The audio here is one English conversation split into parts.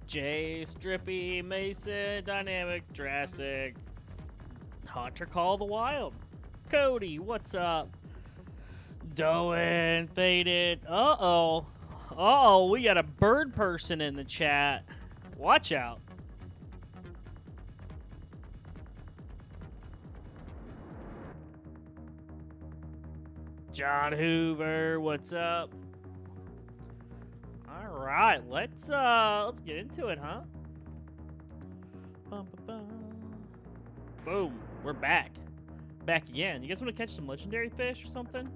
Jay, Strippy, Mason, Dynamic, Drastic, Hunter Call the Wild, Cody, what's up? Doan, Faded. Uh-oh, we got a bird person in the chat. Watch out. John Hoover, what's up? All right, let's get into it, huh? Boom, we're back. Back again. You guys want to catch some legendary fish or something?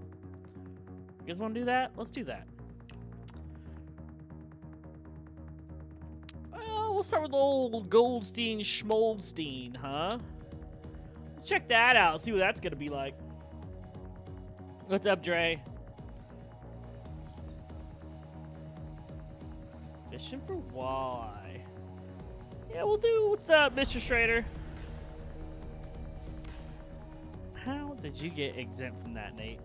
You guys want to do that? Let's do that. Oh, we'll start with old Goldstein Schmoldstein, huh? Check that out. See what that's gonna be like. What's up, Dre? Fishing for walleye. Yeah, we'll do. What's up, Mr. Schrader? How did you get exempt from that, Nate?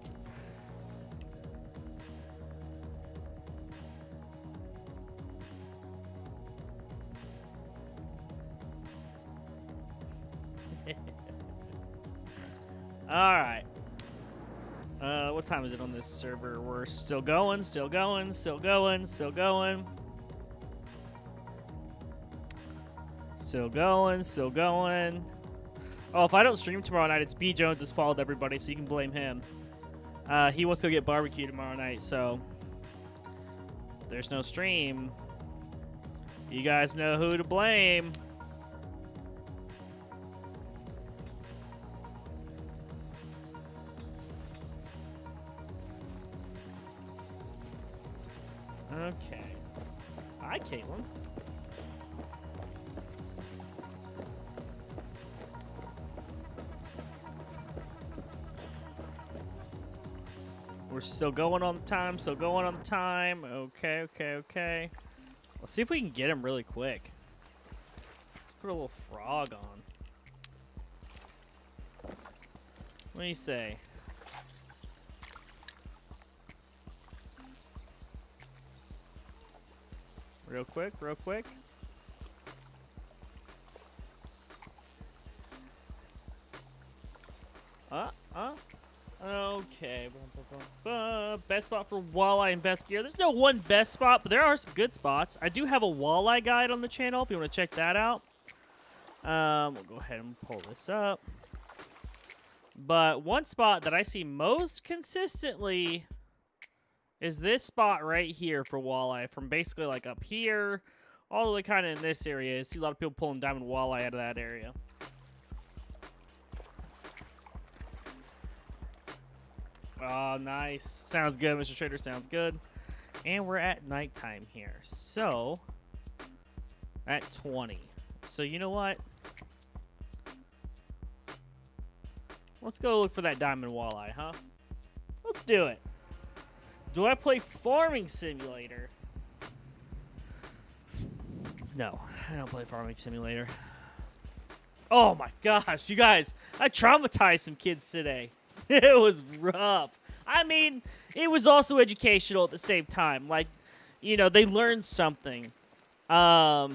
All right. What time is it on this server? We're still going. Oh, if I don't stream tomorrow night, it's B Jones has followed everybody, so you can blame him. He wants to get barbecue tomorrow night, so if there's no stream, you guys know who to blame. Okay. Hi, Caitlin. We're still going on the time, Okay. Let's see if we can get him really quick. Let's put a little frog on. What do you say? Real quick. Okay. Best spot for walleye and best gear. There's no one best spot, but there are some good spots. I do have a walleye guide on the channel if you want to check that out. We'll go ahead and pull this up. But one spot that I see most consistently is this spot right here for walleye, from basically like up here all the way kind of in this area. I see a lot of people pulling diamond walleye out of that area. Oh, nice. Sounds good, Mr. Trader. Sounds good. And we're at nighttime here. So, at 20. So, you know what? Let's go look for that diamond walleye, huh? Let's do it. Do I play Farming Simulator? No, I don't play Farming Simulator. Oh my gosh, you guys, I traumatized some kids today. It was rough. I mean, it was also educational at the same time. Like, you know, they learned something. I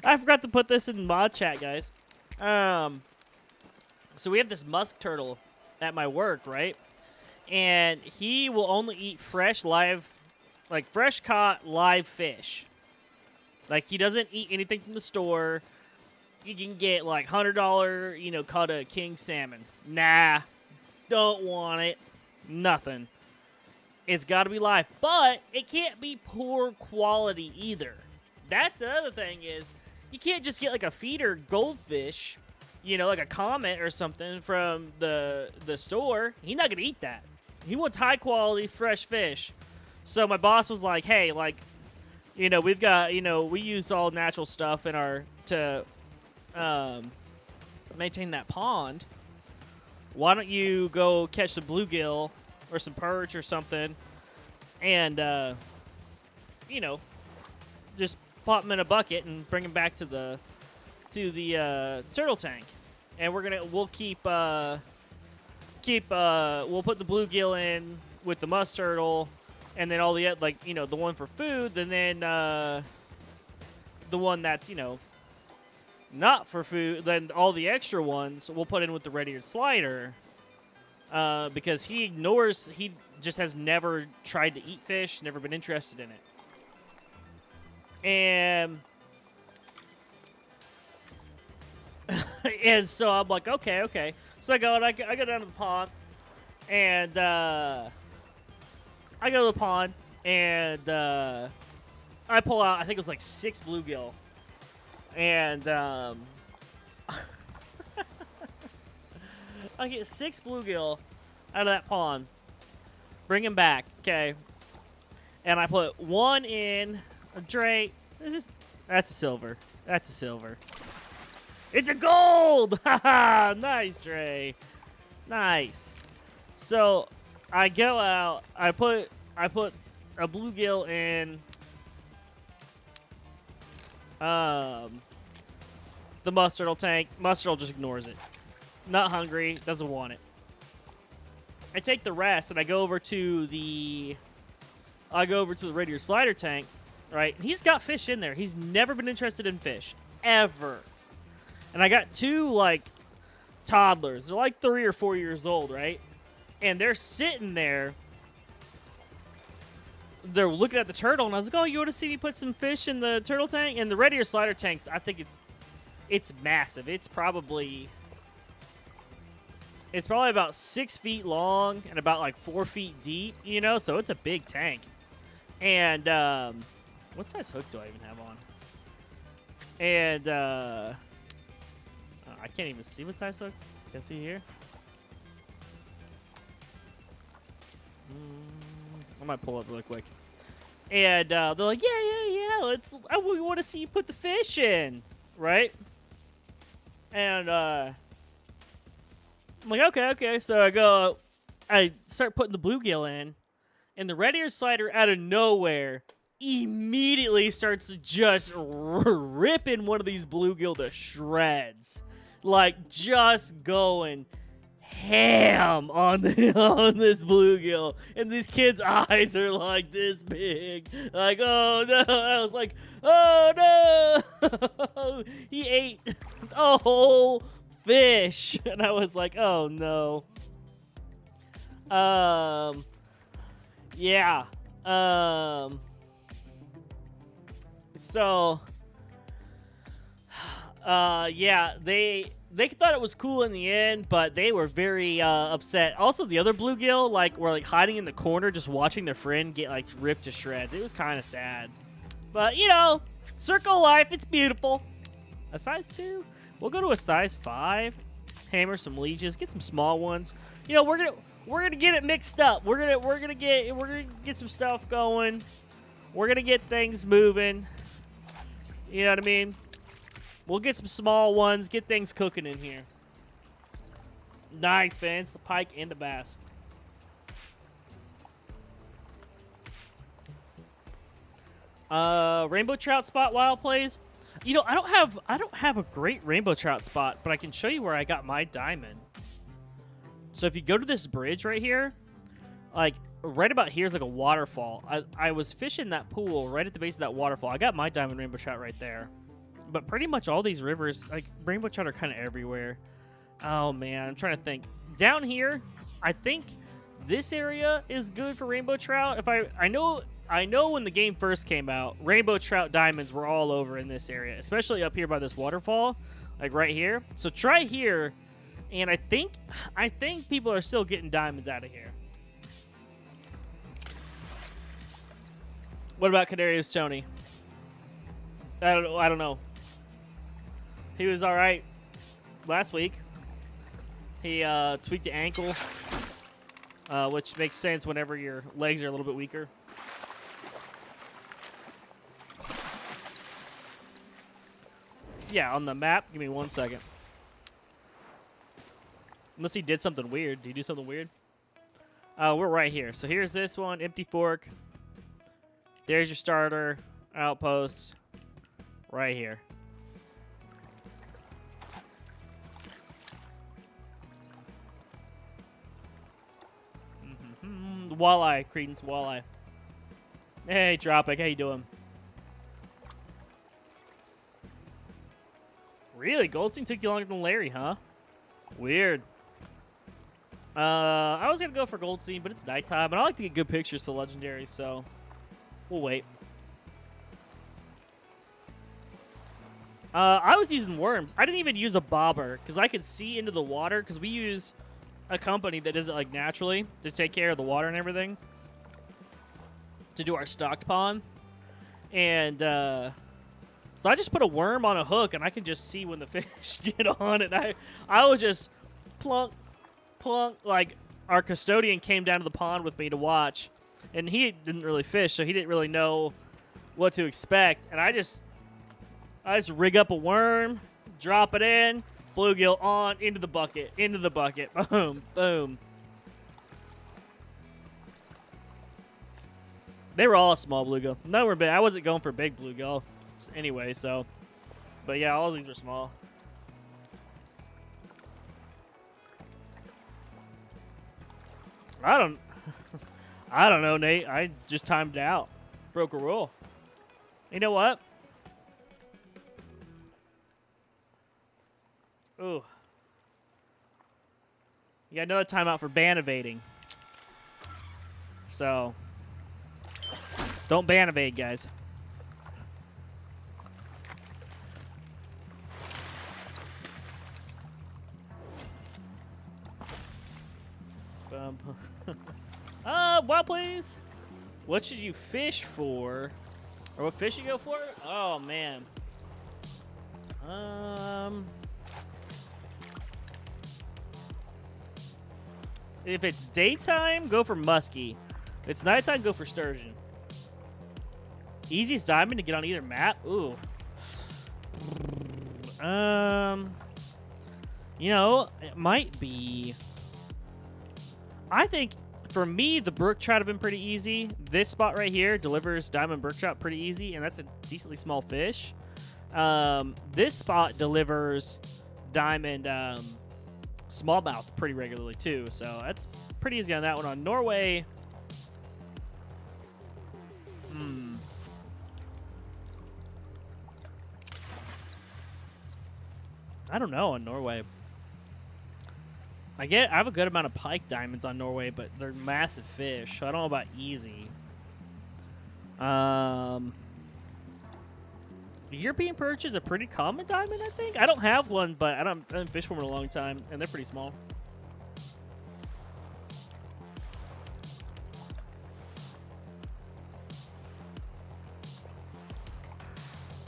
forgot to put this in mod chat, guys. So we have this musk turtle at my work, right? And he will only eat fresh, live, like fresh caught live fish. Like, he doesn't eat anything from the store. You can get like $100, you know, cut a king salmon. Nah, don't want it. Nothing. It's got to be live, but it can't be poor quality either. That's the other thing is you can't just get like a feeder goldfish, you know, like a Comet or something from the store. He's not gonna eat that. He wants high quality fresh fish. So my boss was like, hey, like, you know, we've got, you know, we use all natural stuff in our to maintain that pond. Why don't you go catch some bluegill or some perch or something, and you know, just pop them in a bucket and bring them back to the turtle tank, and we'll put the bluegill in with the musk turtle, and then all the like the one for food, and then the one that's not for food. Then all the extra ones we'll put in with the red-eared slider, because he just has never tried to eat fish, never been interested in it, and and so I'm like, okay. So I go down to the pond, and I go to the pond, and I pull out, I think it was like 6 bluegill, and I get 6 bluegill out of that pond, bring him back, okay, and I put one in a Dre. That's a silver. That's a silver. It's a gold! Haha! Nice, Dre. Nice. So I go out. I put a bluegill in the mustard tank. Mustard just ignores it. Not hungry. Doesn't want it. I take the rest and I go over to the red-eared slider tank. Right? And he's got fish in there. He's never been interested in fish ever. And I got 2 like toddlers. They're like 3 or 4 years old, right? And they're sitting there. They're looking at the turtle, and I was like, "Oh, you want to see me put some fish in the turtle tank?" And the red-eared slider tanks, I think it's massive. It's probably about 6 feet long and about like 4 feet deep. So it's a big tank. And what size hook do I even have on? And I can't even see what size hook. Can I see here? I might pull up really quick. And they're like, yeah. We want to see you put the fish in, right? And I'm like, okay. So I start putting the bluegill in, and the red-eared slider out of nowhere immediately starts just ripping one of these bluegill to shreds. Like, just going ham on this bluegill. And these kids' eyes are like this big. Like, oh no. I was like, oh no. He ate a whole fish. And I was like, oh no. Yeah. So yeah, they thought it was cool in the end, but they were very upset. Also, the other bluegill were like hiding in the corner, just watching their friend get like ripped to shreds. It was kind of sad, but circle of life. It's beautiful. A size 2. We'll go to a size 5. Hammer some leeches. Get some small ones. We're gonna get it mixed up. We're gonna get some stuff going. We're gonna get things moving. You know what I mean? We'll get some small ones, get things cooking in here. Nice, fans. The pike and the bass. Rainbow trout spot while plays. I don't have a great rainbow trout spot, but I can show you where I got my diamond. So if you go to this bridge right here, like right about here is like a waterfall. I was fishing that pool right at the base of that waterfall. I got my diamond rainbow trout right there. But pretty much all these rivers, like rainbow trout, are kind of everywhere. Oh man, I'm trying to think. Down here, I think this area is good for rainbow trout. I know when the game first came out, rainbow trout diamonds were all over in this area, especially up here by this waterfall, like right here. So try here, and I think people are still getting diamonds out of here. What about Kadarius Toney? I don't know. He was all right last week. He tweaked the ankle, which makes sense whenever your legs are a little bit weaker. Yeah, on the map. Give me 1 second. Unless he did something weird. Did he do something weird? We're right here. So here's this one. Empty fork. There's your starter. Outpost. Right here. Walleye, Credence, walleye. Hey, Tropic, how you doing? Really? Goldstein took you longer than Larry, huh? Weird. I was going to go for Goldstein, but it's nighttime, and I like to get good pictures to Legendary, so we'll wait. I was using worms. I didn't even use a bobber, because I could see into the water, because we use a company that does it, like, naturally to take care of the water and everything to do our stocked pond. And, so I just put a worm on a hook, and I can just see when the fish get on it. I was just plunk, plunk. Like, our custodian came down to the pond with me to watch, and he didn't really fish, so he didn't really know what to expect. And I just rig up a worm, drop it in, bluegill on, into the bucket, boom, boom. They were all small bluegill. No, we're big. I wasn't going for big bluegill anyway, so. But yeah, all of these were small. I don't know, Nate. I just timed out. Broke a rule. You know what? Ooh. You got another timeout for ban evading. So, don't ban evade, guys. Well, please. What should you fish for? Or what fish you go for? Oh, man. If it's daytime, go for muskie. If it's nighttime, go for sturgeon. Easiest diamond to get on either map? Ooh. You know, it might be. I think, for me, the brook trout have been pretty easy. This spot right here delivers diamond brook trout pretty easy, and that's a decently small fish. This spot delivers diamond smallmouth pretty regularly, too. So that's pretty easy on that one. On Norway, I don't know on Norway. I have a good amount of pike diamonds on Norway, but they're massive fish, so I don't know about easy. European perch is a pretty common diamond, I think. I don't have one, but I haven't fished for them in a long time, and they're pretty small.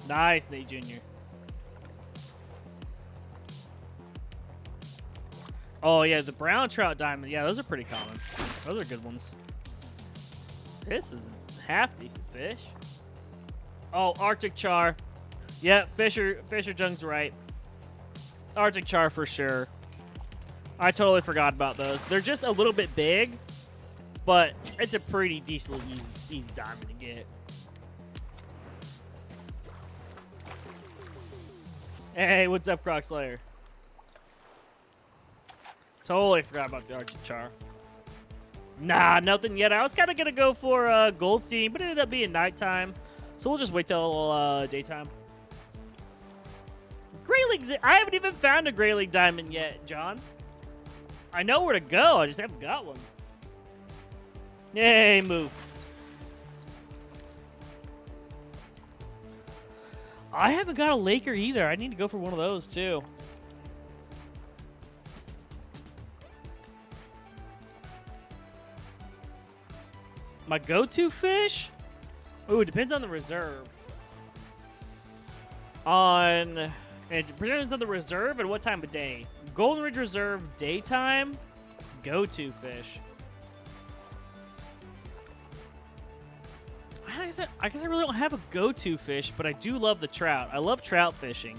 Nice, Nate Jr. Oh, yeah, the brown trout diamond. Yeah, those are pretty common. Those are good ones. This is a half-decent fish. Oh, Arctic char. Yeah, Fisher Jung's right. Arctic char for sure. I totally forgot about those. They're just a little bit big, but it's a pretty decently easy diamond to get. Hey, what's up, Croc Slayer? Totally forgot about the Arctic char. Nah, nothing yet. I was kind of going to go for Goldstein, but it ended up being nighttime. So we'll just wait till daytime. Grayling, I haven't even found a Grayling diamond yet, John. I know where to go. I just haven't got one. Yay, move. I haven't got a Laker either. I need to go for one of those, too. My go-to fish? Ooh, it depends on the reserve. It depends on the reserve and what time of day. Golden Ridge Reserve, daytime, go-to fish. I guess I really don't have a go-to fish, but I do love the trout. I love trout fishing,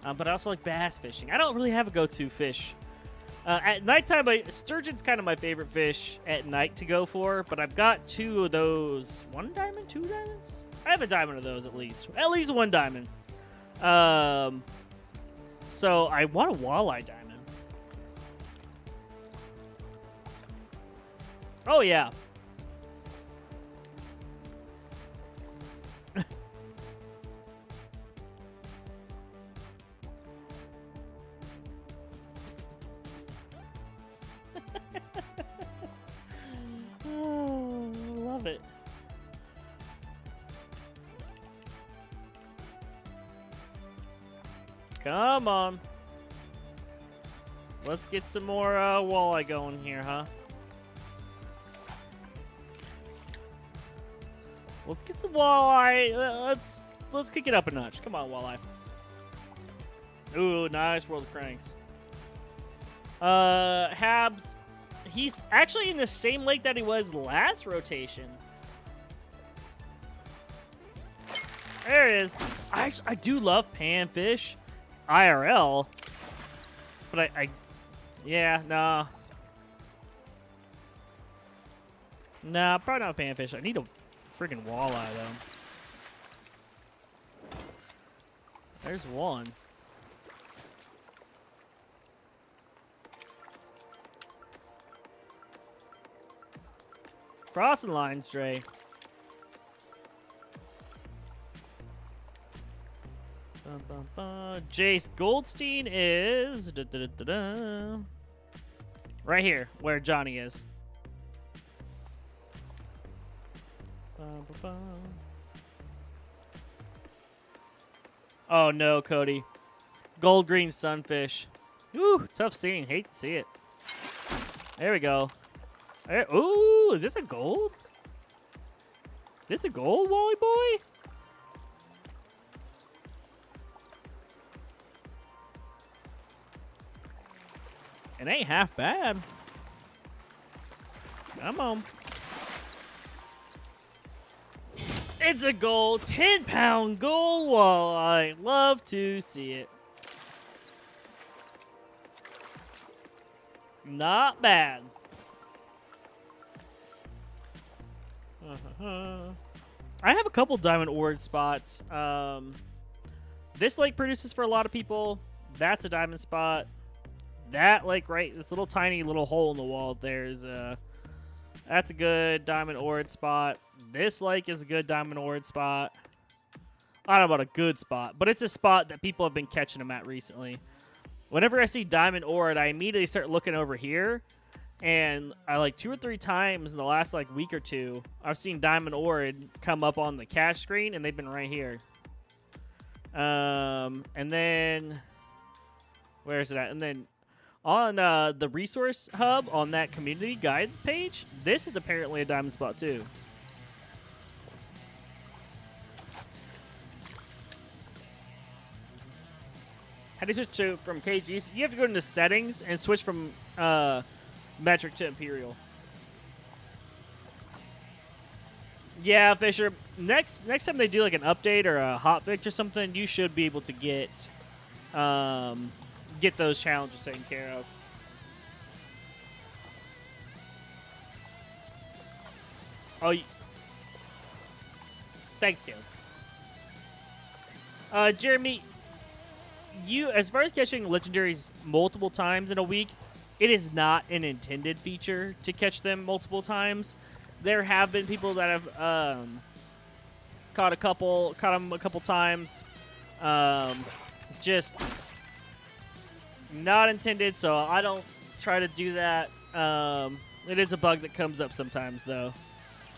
but I also like bass fishing. I don't really have a go-to fish. At nighttime, sturgeon's kind of my favorite fish at night to go for, but I've got two of those. One diamond? Two diamonds? I have a diamond of those at least. At least one diamond. So I want a walleye diamond. Oh, yeah. love it. Come on. Let's get some more walleye going here, huh? Let's get some walleye. Let's kick it up a notch. Come on, walleye. Ooh, nice world of cranks. Habs, he's actually in the same lake that he was last rotation. There it is. I do love panfish, IRL, but yeah, nah. Nah, probably not panfish. I need a freaking walleye, though. There's one. Crossing lines, Dre. Jace Goldstein is right here, where Johnny is. Oh no, Cody. Gold green sunfish. Ooh, tough scene. Hate to see it. There we go. Ooh, is this a gold? This a gold, Wally boy? It ain't half bad. Come on. It's a gold, 10-pound gold walleye. Love to see it. Not bad. I have a couple diamond ore spots. This lake produces for a lot of people. That's a diamond spot. That lake, right, this little tiny little hole in the wall there is that's a good diamond ore spot. This lake is a good diamond ore spot. I don't know about a good spot, but it's a spot that people have been catching them at recently. Whenever I see diamond ore, I immediately start looking over here. And I like 2 or 3 times in the last like week or two, I've seen diamond ore come up on the cache screen, and they've been right here. And then where is it at? And then on the resource hub on that community guide page, this is apparently a diamond spot too. How do you switch from KGs? You have to go into settings and switch from metric to imperial. Yeah, Fisher. Next time they do like an update or a hotfix or something, you should be able to get those challenges taken care of. Oh, thanks, Caleb. Jeremy, you, as far as catching legendaries multiple times in a week, it is not an intended feature to catch them multiple times. There have been people that have caught them a couple times. Just not intended, so I don't try to do that. It is a bug that comes up sometimes, though.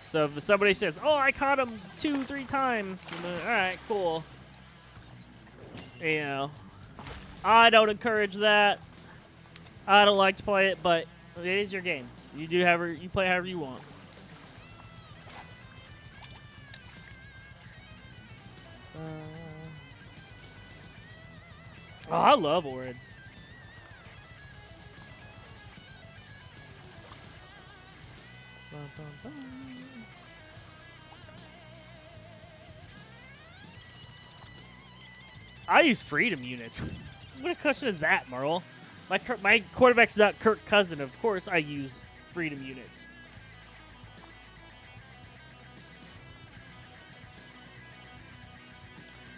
So if somebody says, "Oh, I caught him 2-3 times," all right, cool. You know, I don't encourage that. I don't like to play it, but it is your game. You play however you want. Oh, I love Orids. I use freedom units. What a question is that, Merle? My quarterback's not Kirk Cousin. Of course I use freedom units.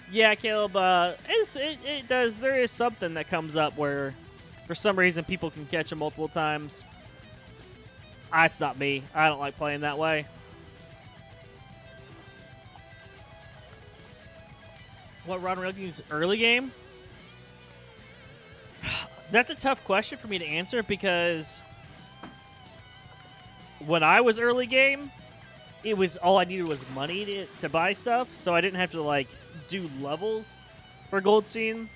Yeah, Caleb, it does. There is something that comes up where, for some reason, people can catch them multiple times. It's not me. I don't like playing that way. What Ron Reilly's early game? That's a tough question for me to answer because when I was early game, it was all I needed was money to buy stuff, so I didn't have to like do levels for Goldstein.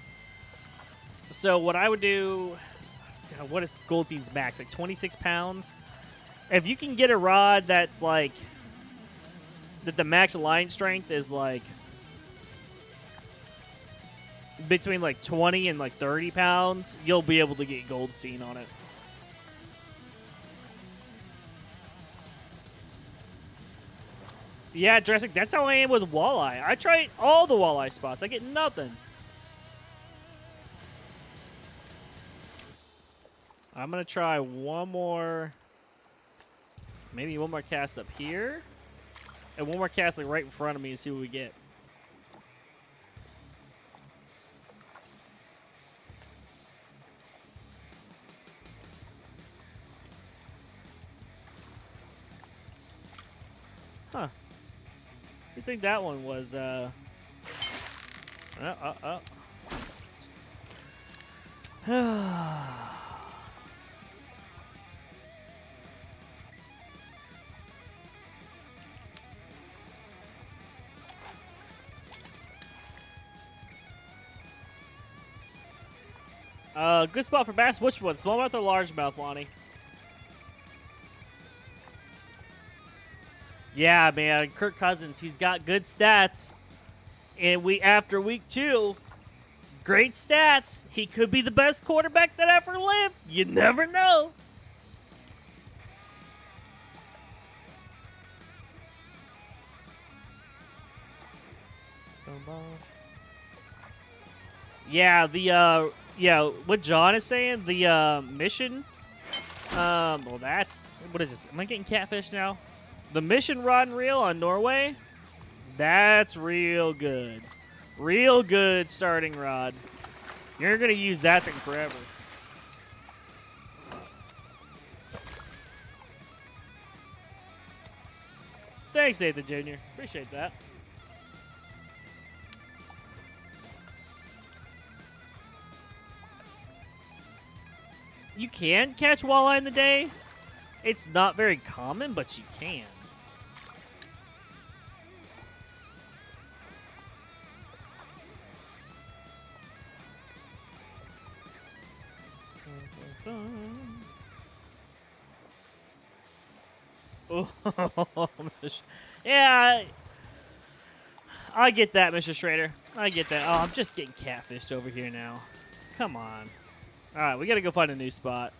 So what I would do, God, what is Goldstein's max? Like 26 pounds. If you can get a rod that's like that, the max line strength is like between like 20 and like 30 pounds, you'll be able to get Goldstein on it. Yeah, Jurassic, that's how I am with walleye. I try all the walleye spots. I get nothing. I'm going to try one more, maybe one more cast up here, and one more cast like right in front of me and see what we get. Huh. You think that one was, good spot for bass. Which one? Smallmouth or largemouth, Lonnie? Yeah, man. Kirk Cousins, he's got good stats. And after week 2, great stats. He could be the best quarterback that ever lived. You never know. Yeah, what John is saying, the mission. Well, that's, what is this? Am I getting catfish now? The mission rod and reel on Norway, that's real good. Real good starting rod. You're going to use that thing forever. Thanks, Nathan Jr. Appreciate that. You can catch walleye in the day. It's not very common, but you can. Oh, yeah, I get that, Mr. Schrader. I get that. Oh, I'm just getting catfished over here now. Come on. All right, we got to go find a new spot.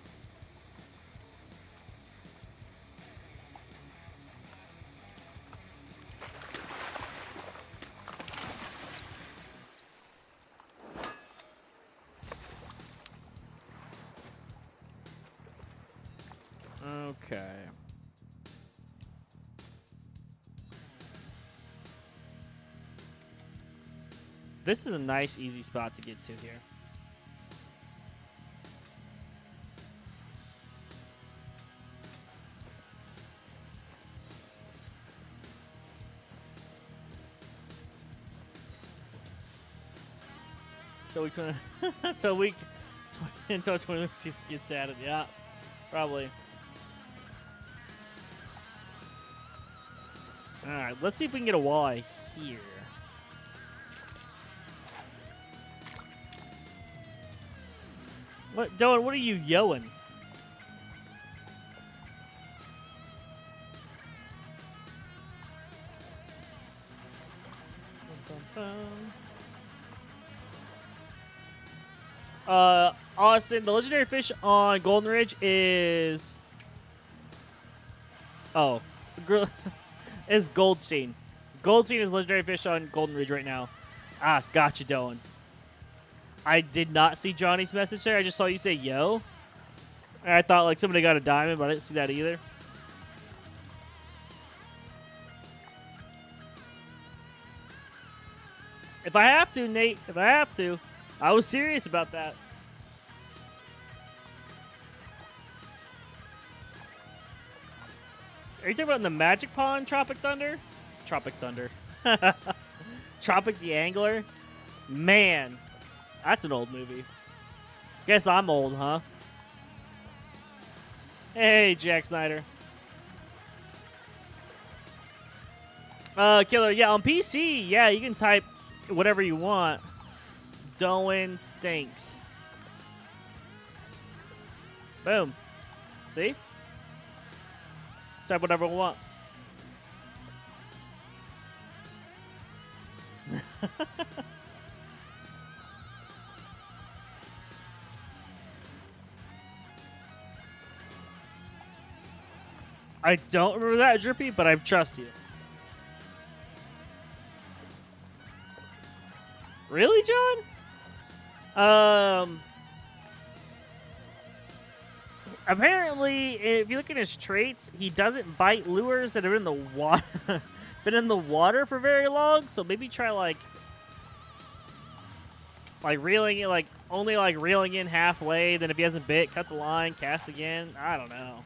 Okay. This is a nice, easy spot to get to here. Until week 20, until 20 season gets added. Yeah, probably. All right, let's see if we can get a walleye here. What, Dylan? What are you yelling? Austin, the legendary fish on Golden Ridge is is Goldstein. Goldstein is legendary fish on Golden Ridge right now. Ah, gotcha, Dylan. I did not see Johnny's message there. I just saw you say yo. And I thought like somebody got a diamond, but I didn't see that either. If I have to, Nate, if I have to. I was serious about that. Are you talking about in the Magic Pond Tropic Thunder? Tropic Thunder. Tropic the Angler? Man, that's an old movie. Guess I'm old, huh? Hey, Jack Snyder. Killer, yeah, on PC, yeah, you can type whatever you want. Doin stinks. Boom. See? Type whatever we want. I don't remember that, Drippy, but I trust you. Really, John? Apparently, if you look at his traits, he doesn't bite lures that are in the water, been in the water for very long. So maybe try like reeling it, only reeling in halfway. Then if he hasn't bit, cut the line, cast again. I don't know.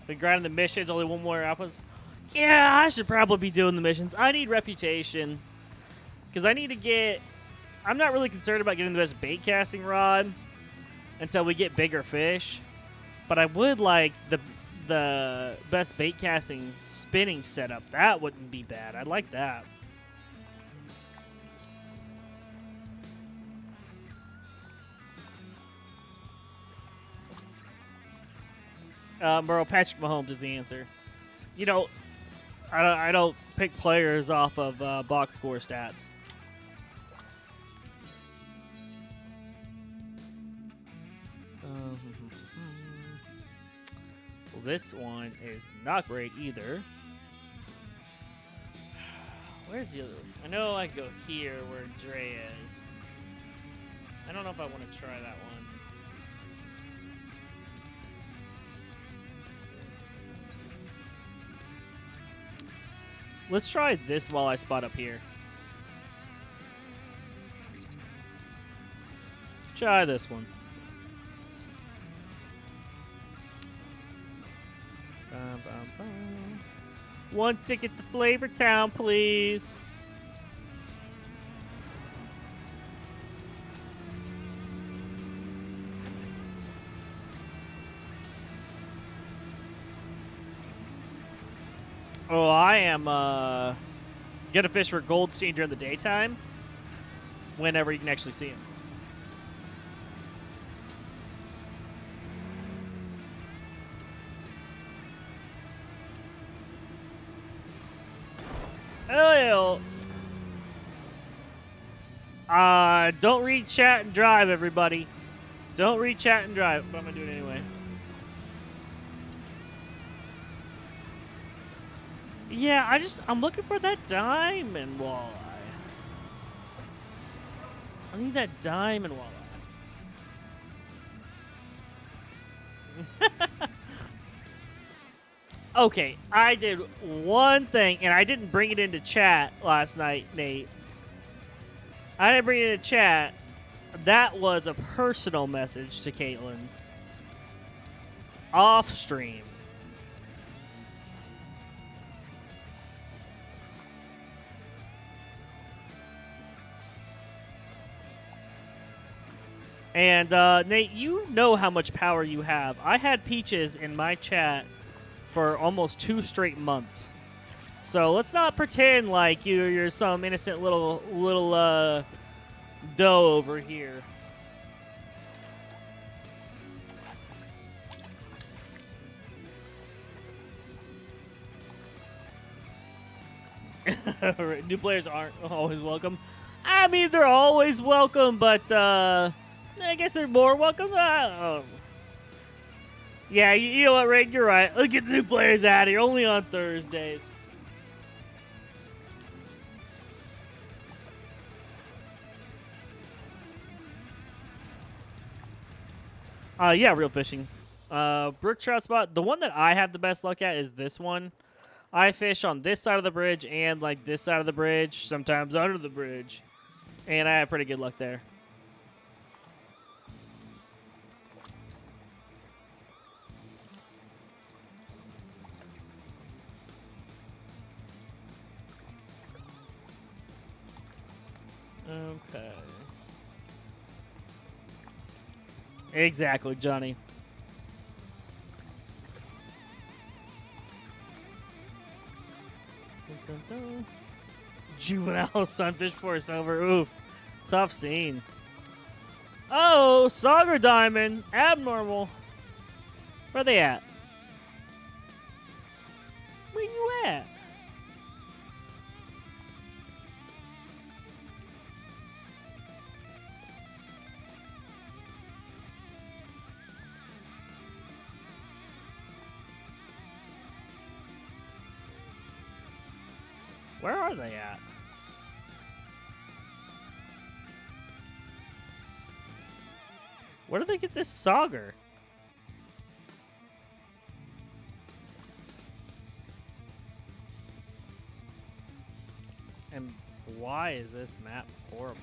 Been grinding the missions, only one more outpost. Yeah, I should probably be doing the missions. I need reputation. Because I need to get... I'm not really concerned about getting the best bait casting rod until we get bigger fish. But I would like the best bait casting spinning setup. That wouldn't be bad. I'd like that. Bro, Patrick Mahomes is the answer. You know, I don't pick players off of box score stats. Well, this one is not great either. Where's the other one? I know I go here where Dre is. I don't know if I want to try that one. Let's try this walleye spot up here. Try this one. Bum, bum, bum. One ticket to Flavor Town, please. Oh, I am gonna fish for Goldstein during the daytime. Whenever you can actually see him. Oh, don't read chat and drive, everybody. Don't read chat and drive, but I'm gonna do it anyway. Yeah, I'm looking for that diamond walleye. I need that diamond walleye. Okay, I did one thing, and I didn't bring it into chat last night, Nate. I didn't bring it into chat. That was a personal message to Caitlin. Off stream. And, Nate, you know how much power you have. I had Peaches in my chat for almost 2 straight months. So let's not pretend like you're some innocent little doe over here. New players aren't always welcome. I mean, they're always welcome, but I guess they're more welcome. Yeah, you know what, Ray? You're right. Let's get the new players out of here. Only on Thursdays. Yeah, real fishing. Brook trout spot. The one that I have the best luck at is this one. I fish on this side of the bridge and like this side of the bridge, sometimes under the bridge. And I have pretty good luck there. Okay. Exactly, Johnny. Juvenile sunfish for a silver. Oof. Tough scene. Oh, Sauger diamond. Abnormal. Where they at? Where you at? Where are they at? Where did they get this Sauger? And why is this map horrible?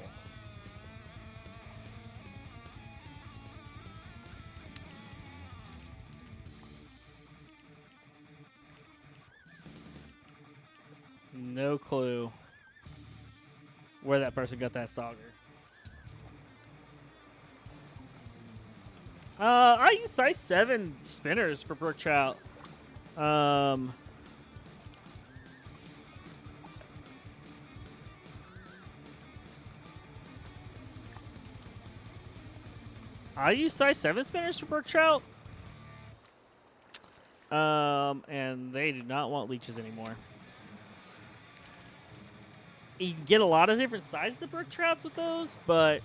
No clue where that person got that Sauger. I use size 7 spinners for brook trout. I use size 7 spinners for brook trout. And they do not want leeches anymore. You can get a lot of different sizes of brook trouts with those, but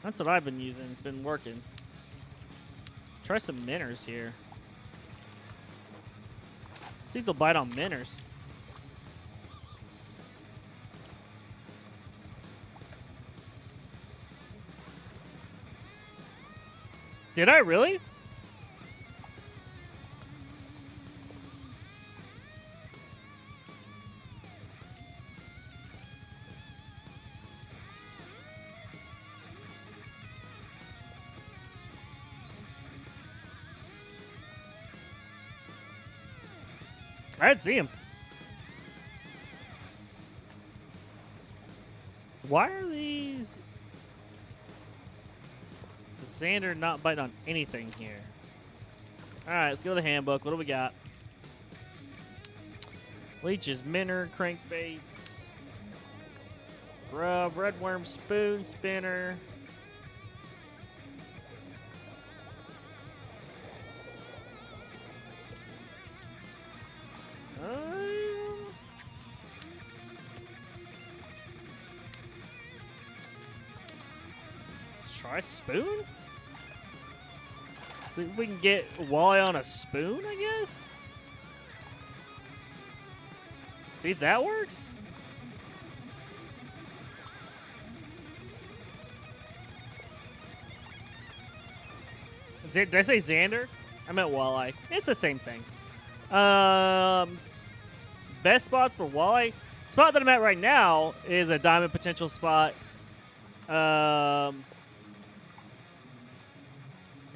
that's what I've been using. It's been working. Try some minnows here. See if they'll bite on minnows. Did I really? I didn't see him. Why are these Xander not biting on anything here? All right, let's go to the handbook. What do we got? Leeches, minnow, crankbaits, grub, redworm, spoon, spinner. Try spoon? See if we can get walleye on a spoon, I guess? See if that works? Did I say Xander? I meant walleye. It's the same thing. Best spots for walleye. Spot that I'm at right now is a diamond potential spot.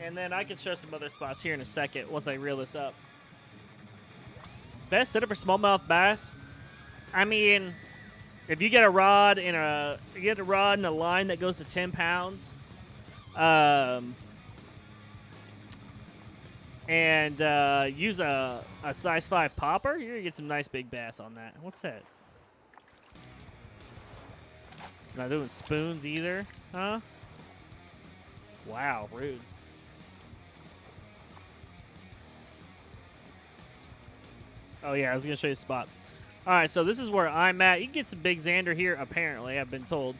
And then I can show some other spots here in a second once I reel this up. Best setup for smallmouth bass. I mean, if you get a rod and a line that goes to 10 pounds, and use a size 5 popper, you're gonna get some nice big bass on that. What's that? Not doing spoons either, huh? Wow, rude. Oh, yeah, I was going to show you the spot. All right, so this is where I'm at. You can get some big Xander here, apparently, I've been told.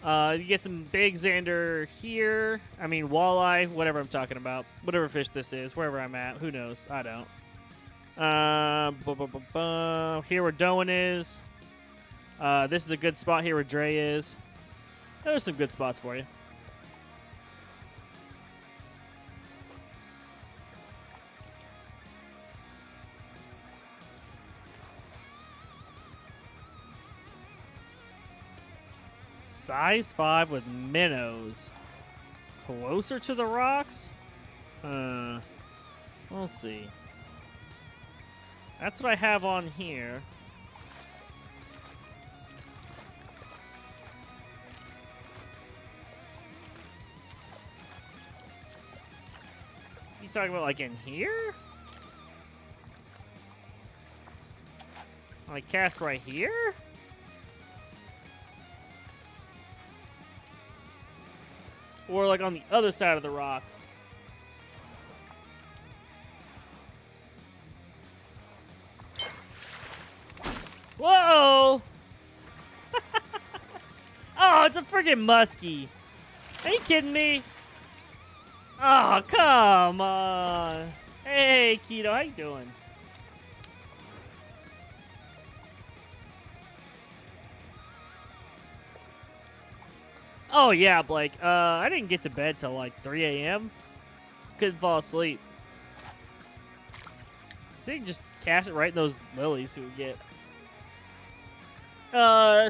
You get some big Xander here. I mean, walleye, whatever I'm talking about. Whatever fish this is, wherever I'm at. Who knows? I don't. Here where Doan is. This is a good spot here where Dre is. There's some good spots for you. Size 5 with minnows. Closer to the rocks? We'll see. That's what I have on here. talking about like in here? Like cast right here? Or like on the other side of the rocks? Whoa! Oh, it's a freaking muskie. Are you kidding me? Oh, come on. Hey, Keto, how you doing? Oh, yeah, Blake. I didn't get to bed till like 3 a.m. Couldn't fall asleep. So you can just cast it right in those lilies, see what we get.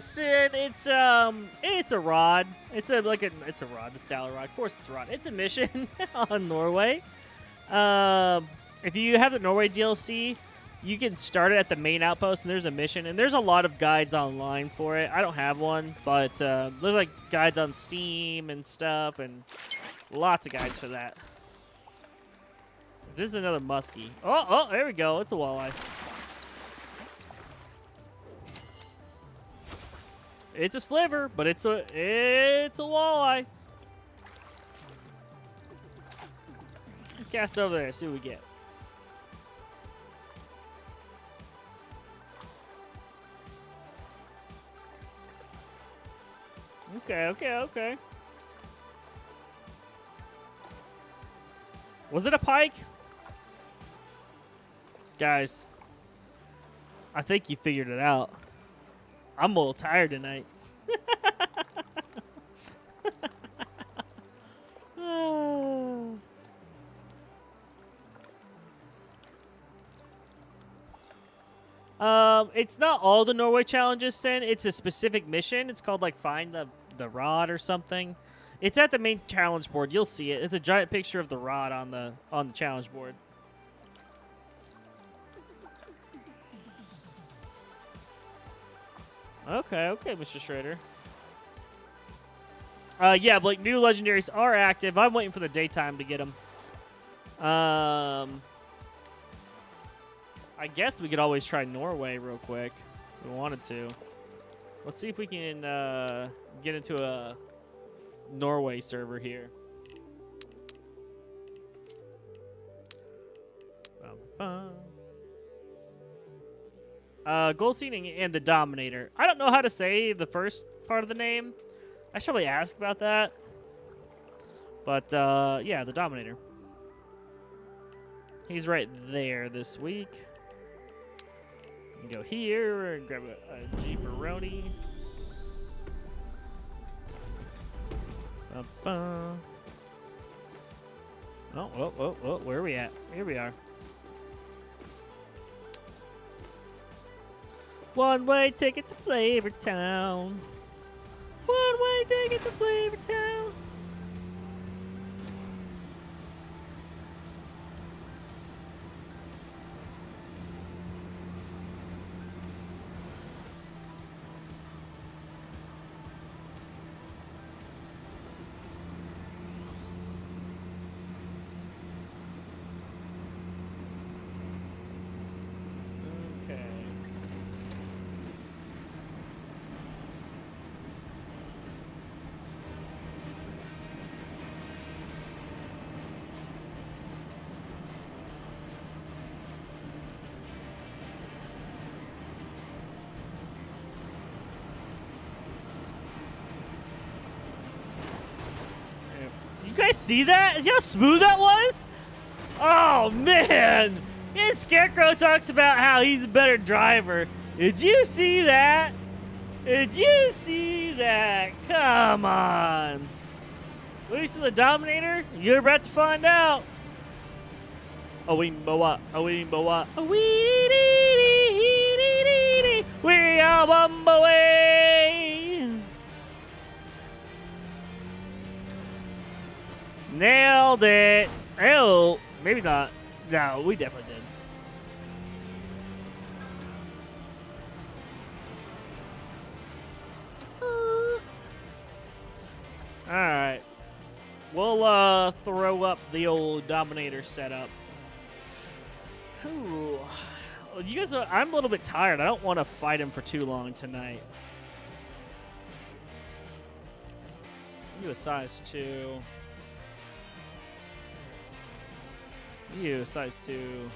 Sid, it's a rod. It's a rod, the style rod. Of course it's a rod. It's a mission on Norway. If you have the Norway DLC, you can start it at the main outpost, and there's a mission, and there's a lot of guides online for it. I don't have one, but there's like guides on Steam and stuff, and lots of guides for that. This is another muskie. Oh, there we go. It's a walleye. It's a sliver, but it's a walleye. Cast over there, see what we get. Okay. Was it a pike? Guys, I think you figured it out. I'm a little tired tonight. It's not all the Norway challenges, Sin. It's a specific mission. It's called like Find the Rod or something. It's at the main challenge board. You'll see it. It's a giant picture of the rod on the challenge board. Okay, Mr. Schrader. Yeah, Blake, new legendaries are active. I'm waiting for the daytime to get them. I guess we could always try Norway real quick if we wanted to. Let's see if we can get into a Norway server here. Goldstein and the Dominator. I don't know how to say the first part of the name. I should probably ask about that. But, yeah, the Dominator. He's right there this week. You can go here and grab a Jeeperoni. Oh, where are we at? Here we are. One-way ticket to Flavor Town. One-way ticket to Flavor Town. You guys see that? See how smooth that was? Oh, man. His Scarecrow talks about how he's a better driver. Did you see that? Did you see that? Come on. At least the Dominator, you're about to find out. We are one away. Nailed it. Oh, maybe not. No, we definitely did. All right. We'll throw up the old Dominator setup. Ooh. Well, you guys, I'm a little bit tired. I don't want to fight him for too long tonight. You a size 2. You a size 2.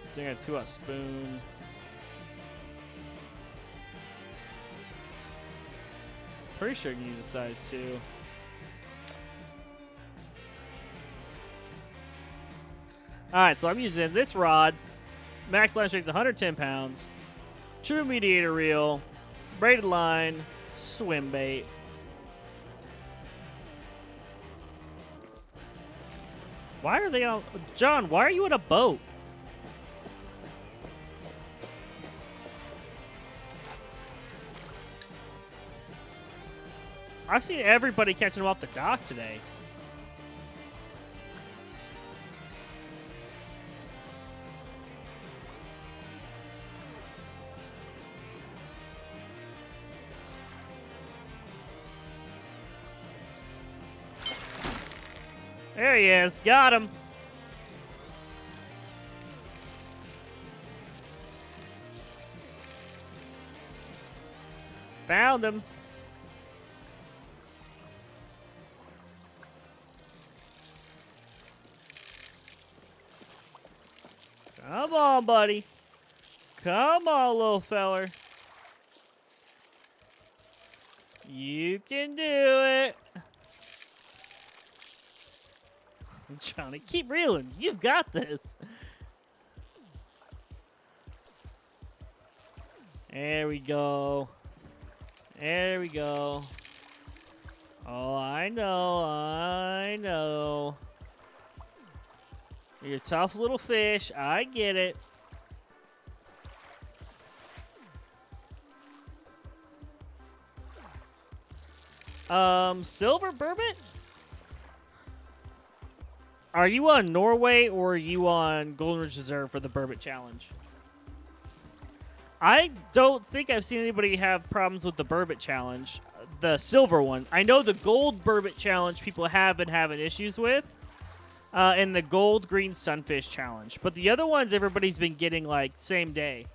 I think I got 2 out spoon. Pretty sure I can use a size 2. Alright, so I'm using this rod. Max line strength is 110 pounds. True mediator reel. Braided line. Swim bait. Why are they on... John, why are you in a boat? I've seen everybody catching them off the dock today. There he is. Got him. Found him. Come on, buddy. Come on, little feller. You can do it. Johnny, keep reeling. You've got this. There we go. There we go. Oh, I know. I know. You're a tough little fish. I get it. Silver Burbot? Are you on Norway or are you on Golden Ridge Reserve for the Burbot Challenge? I don't think I've seen anybody have problems with the Burbot Challenge, the silver one. I know the Gold Burbot Challenge people have been having issues with, and the Gold Green Sunfish Challenge. But the other ones, everybody's been getting, like, same day.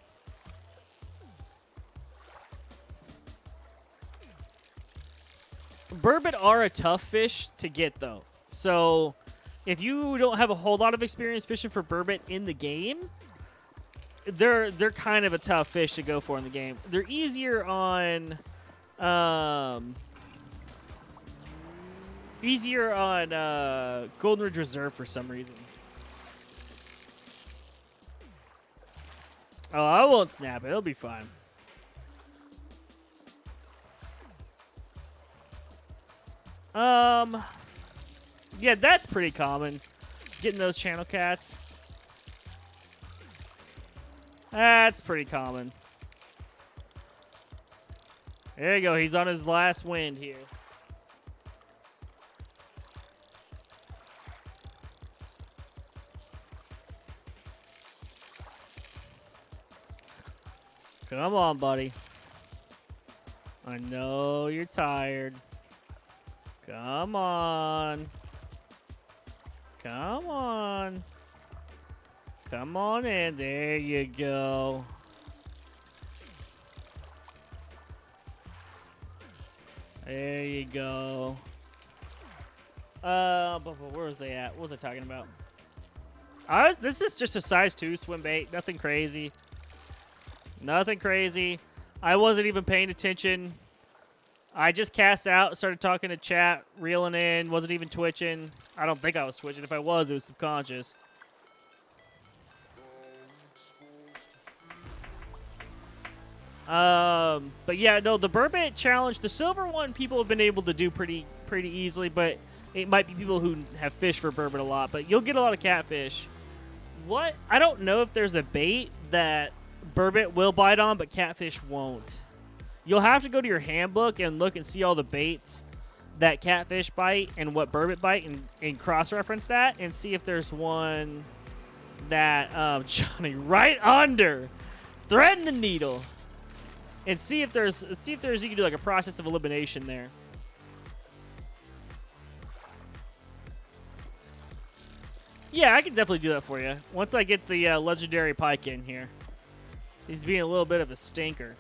Burbot are a tough fish to get, though. So if you don't have a whole lot of experience fishing for Burbot in the game, they're kind of a tough fish to go for in the game. They're easier on Golden Ridge Reserve for some reason. Oh, I won't snap it. It'll be fine. Yeah, that's pretty common. Getting those channel cats. That's pretty common. There you go. He's on his last wind here. Come on, buddy. I know you're tired. Come on. Come on. Come on in. There you go. There you go. But where was they at? What was I talking about? This is just a size 2 swim bait. Nothing crazy. Nothing crazy. I wasn't even paying attention. I just cast out, started talking to chat, reeling in, wasn't even twitching. I don't think I was twitching. If I was, it was subconscious. But yeah, no, the Burbot Challenge, the silver one, people have been able to do pretty easily, but it might be people who have fished for Burbot a lot, but you'll get a lot of catfish. What? I don't know if there's a bait that Burbot will bite on, but catfish won't. You'll have to go to your handbook and look and see all the baits that catfish bite and what Burbot bite and cross-reference that and see if there's one that, Johnny, right under, threading the needle. And see if there's you can do like a process of elimination there. Yeah, I can definitely do that for you. Once I get the legendary pike in here. He's being a little bit of a stinker.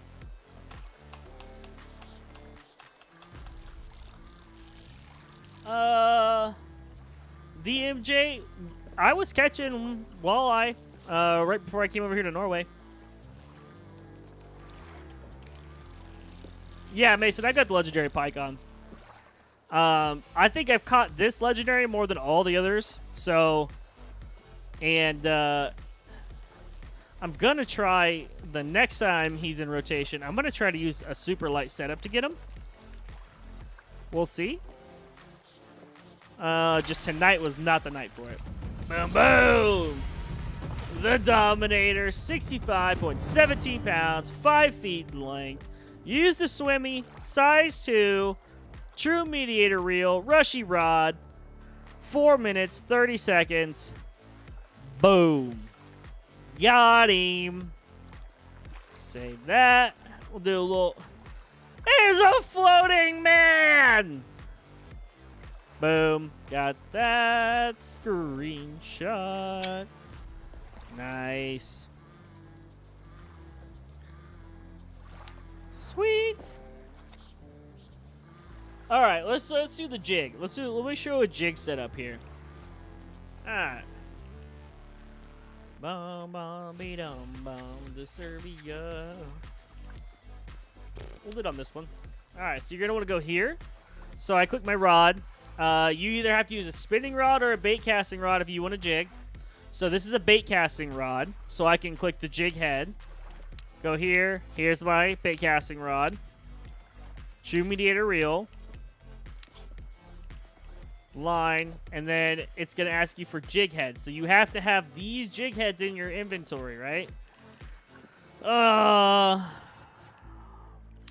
DMJ, I was catching walleye right before I came over here to Norway. Yeah, Mason, I got the legendary pike on. I think I've caught this legendary more than all the others. So, and I'm going to try the next time he's in rotation. I'm going to try to use a super light setup to get him. We'll see. Just tonight was not the night for it. Boom, boom. The Dominator, 65.17 pounds, 5 feet in length. Used a swimmy, size 2, true mediator reel, rushy rod, 4 minutes, 30 seconds. Boom. Got him. Save that. We'll do a little... There's a floating man! Boom. Got that screenshot. Nice. Sweet. All right, let's do the jig. Let me show a jig setup here. All right. Bum bum be dum bum the Serbia. We'll do it on this one. All right, so you're gonna want to go here. So I click my rod. You either have to use a spinning rod or a bait casting rod if you want to jig. So this is a bait casting rod, so I can click the jig head. Go here. Here's my bait casting rod. True mediator reel. Line. And then it's going to ask you for jig heads. So you have to have these jig heads in your inventory, right?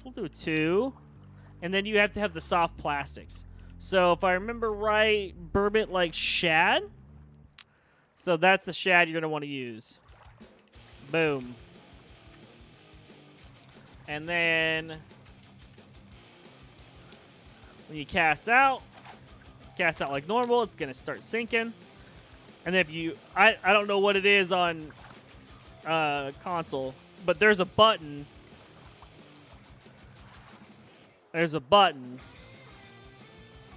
We'll do 2. And then you have to have the soft plastics. So if I remember right, Burbot likes shad. So that's the shad you're going to want to use. Boom. And then when you cast out like normal, it's going to start sinking. And then if you, I don't know what it is on console, but there's a button. There's a button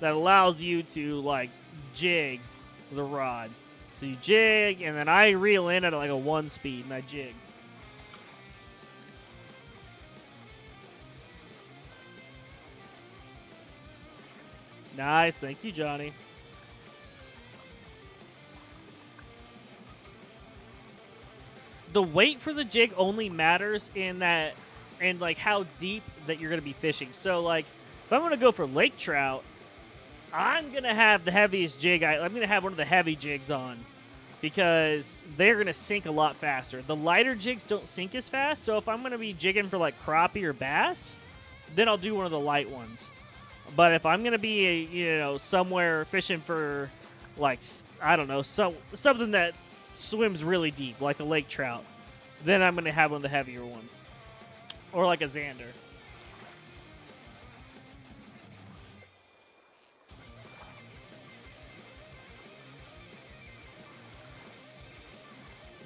that allows you to like jig the rod. So you jig, and then I reel in at like a 1 speed, and I jig. Nice, thank you, Johnny. The weight for the jig only matters in that, and like how deep that you're gonna be fishing. So like, if I'm gonna go for lake trout, I'm going to have the heaviest jig. I'm going to have one of the heavy jigs on because they're going to sink a lot faster. The lighter jigs don't sink as fast, so if I'm going to be jigging for like crappie or bass, then I'll do one of the light ones. But if I'm going to be, somewhere fishing for like, I don't know, something that swims really deep, like a lake trout, then I'm going to have one of the heavier ones. Or like a Xander.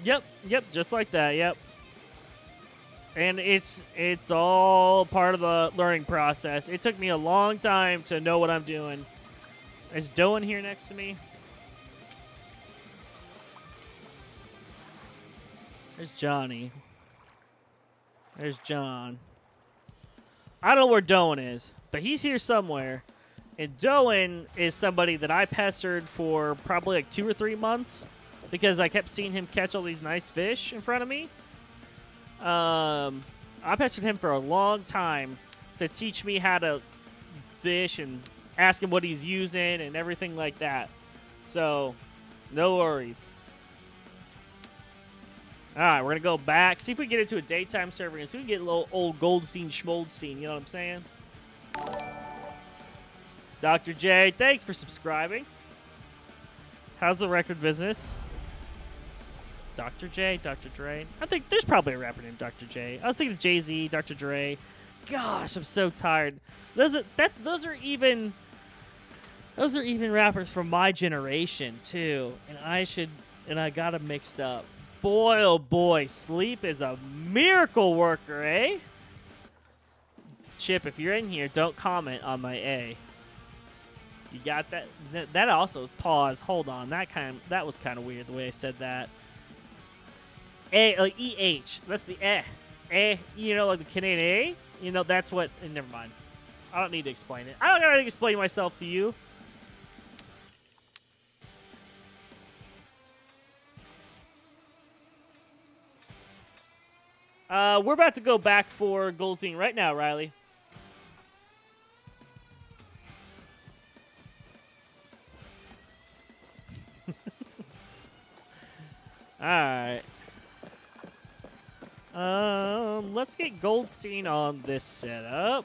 Yep, just like that, yep. And it's all part of the learning process. It took me a long time to know what I'm doing. Is Doan here next to me? There's Johnny. There's John. I don't know where Doan is, but he's here somewhere. And Doan is somebody that I pestered for probably like 2 or 3 months because I kept seeing him catch all these nice fish in front of me. I pestered him for a long time to teach me how to fish and ask him what he's using and everything like that. So, no worries. All right, we're going to go back, see if we can get into a daytime server, and see if we can get a little old Goldstein Schmoldstein, you know what I'm saying? Dr. J, thanks for subscribing. How's the record business? Dr. J, Dr. Dre. I think there's probably a rapper named Dr. J. I was thinking of Jay-Z, Dr. Dre. Gosh, I'm so tired. Those are even Those are even rappers from my generation, too. And I got them mixed up. Boy, oh boy, sleep is a miracle worker, eh? Chip, if you're in here, don't comment on my A. You got that? That also, pause, hold on. That was kind of weird the way I said that. A, like EH. That's the eh. Eh, you know, like the Canadian A? You know, that's what, never mind. I don't need to explain it. I don't gotta explain myself to you. We're about to go back for Goldstein right now, Riley. Alright. Let's get Goldstein on this setup.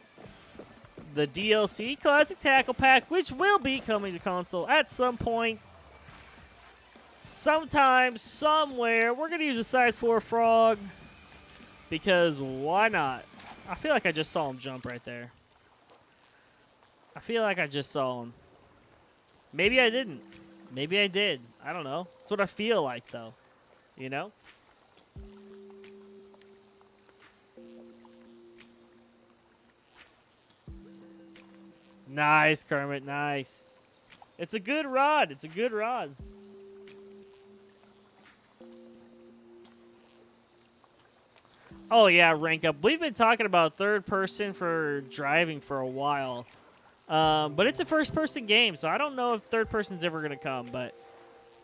The DLC Classic Tackle Pack, which will be coming to console at some point. Sometime, somewhere. We're going to use a size 4 frog. Because why not? I feel like I just saw him jump right there. I feel like I just saw him. Maybe I didn't. Maybe I did. I don't know. That's what I feel like, though. You know? Nice, Kermit. Nice. It's a good rod. It's a good rod. Oh, yeah, rank up. We've been talking about third person for driving for a while. But it's a first-person game, so I don't know if third person's ever going to come, but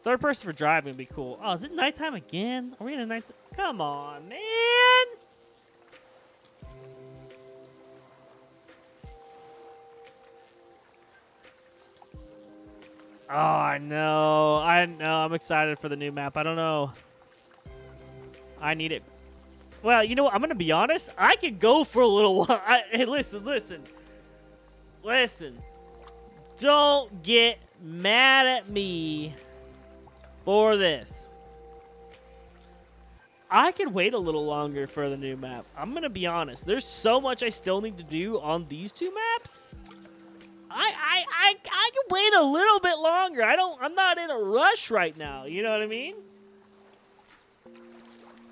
third person for driving would be cool. Oh, is it nighttime again? Are we in a night? Come on, man. Oh, I know. I'm excited for the new map. I don't know. I need it. Well, you know what? I'm going to be honest. I could go for a little while. Hey, listen. Listen. Don't get mad at me for this. I could wait a little longer for the new map. I'm going to be honest. There's so much I still need to do on these two maps. I can wait a little bit longer. I'm not in a rush right now. You know what I mean?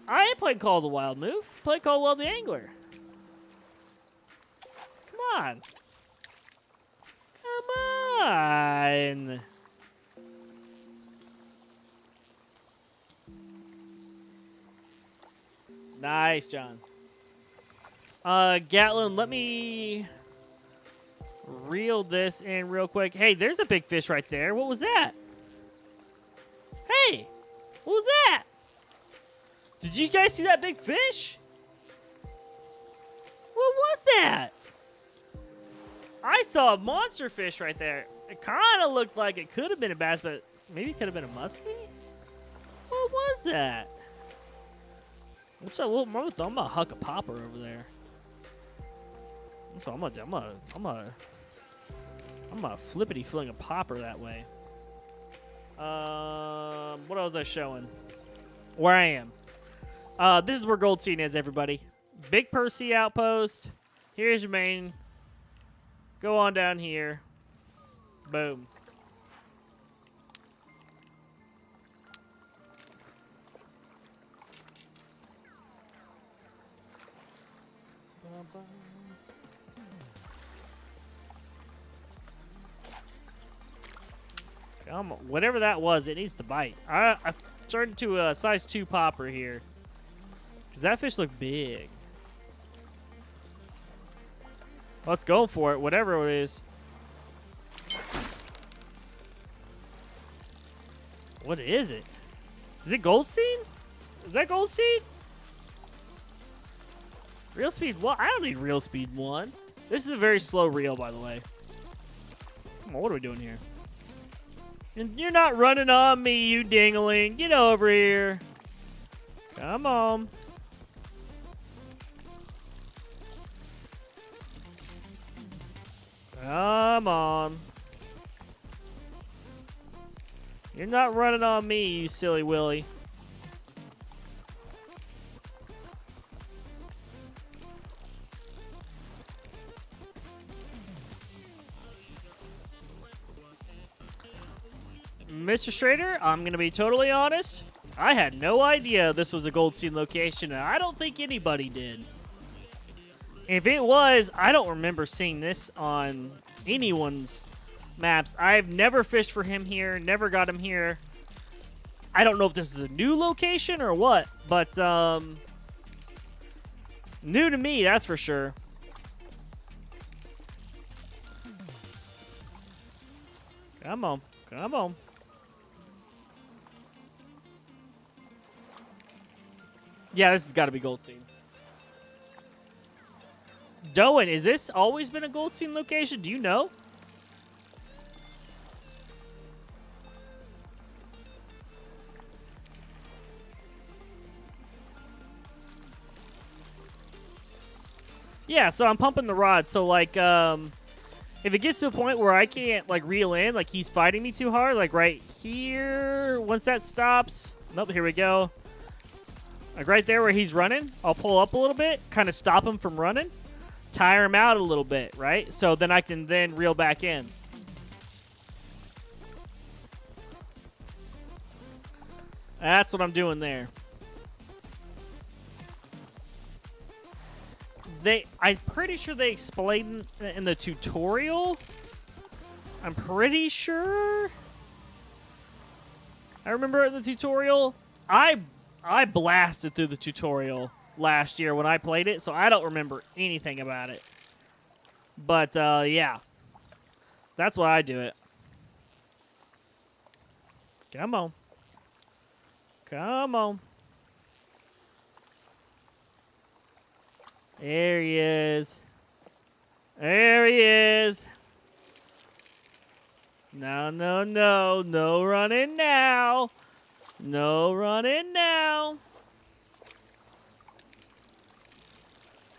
I ain't played Call of the Wild Move. Play Call of the Angler. Come on. Come on. Nice, John. Gatlin, let me reel this in real quick. Hey, there's a big fish right there. What was that? Hey, what was that? Did you guys see that big fish? What was that? I saw a monster fish right there. It kind of looked like it could have been a bass, but maybe it could have been a muskie? What was that? What's that? I'm gonna huck a popper over there. That's what I'm gonna do. I'm gonna flippity fling a popper that way. What else was I showing? Where I am. This is where Goldstein is, everybody. Big Percy outpost. Here's your main. Go on down here. Boom. Whatever that was, it needs to bite. I turned to a size 2 popper here. Because that fish looked big. Let's go for it, whatever it is. What is it? Is it Goldstein? Is that Goldstein? Reel speed 1? I don't need reel speed 1. This is a very slow reel, by the way. Come on, what are we doing here? You're not running on me, you dingling. Get over here. Come on. Come on. You're not running on me, you silly Willy. Mr. Schrader, I'm going to be totally honest. I had no idea this was a Goldstein location, and I don't think anybody did. If it was, I don't remember seeing this on anyone's maps. I've never fished for him here, never got him here. I don't know if this is a new location or what, but new to me, that's for sure. Come on, come on. Yeah, this has got to be Goldstein. Doan, is this always been a Goldstein location? Do you know? Yeah, so I'm pumping the rod. So, like, if it gets to a point where I can't, like, reel in, like, he's fighting me too hard, like, right here, once that stops, nope, here we go. Like, right there where he's running, I'll pull up a little bit, kind of stop him from running, tire him out a little bit, right? So then I can then reel back in. That's what I'm doing there. I'm pretty sure they explained in the tutorial. I'm pretty sure. I remember in the tutorial. I blasted through the tutorial last year when I played it, so I don't remember anything about it. But, yeah. That's why I do it. Come on. Come on. There he is. There he is. No, no, no. No running now. No running now.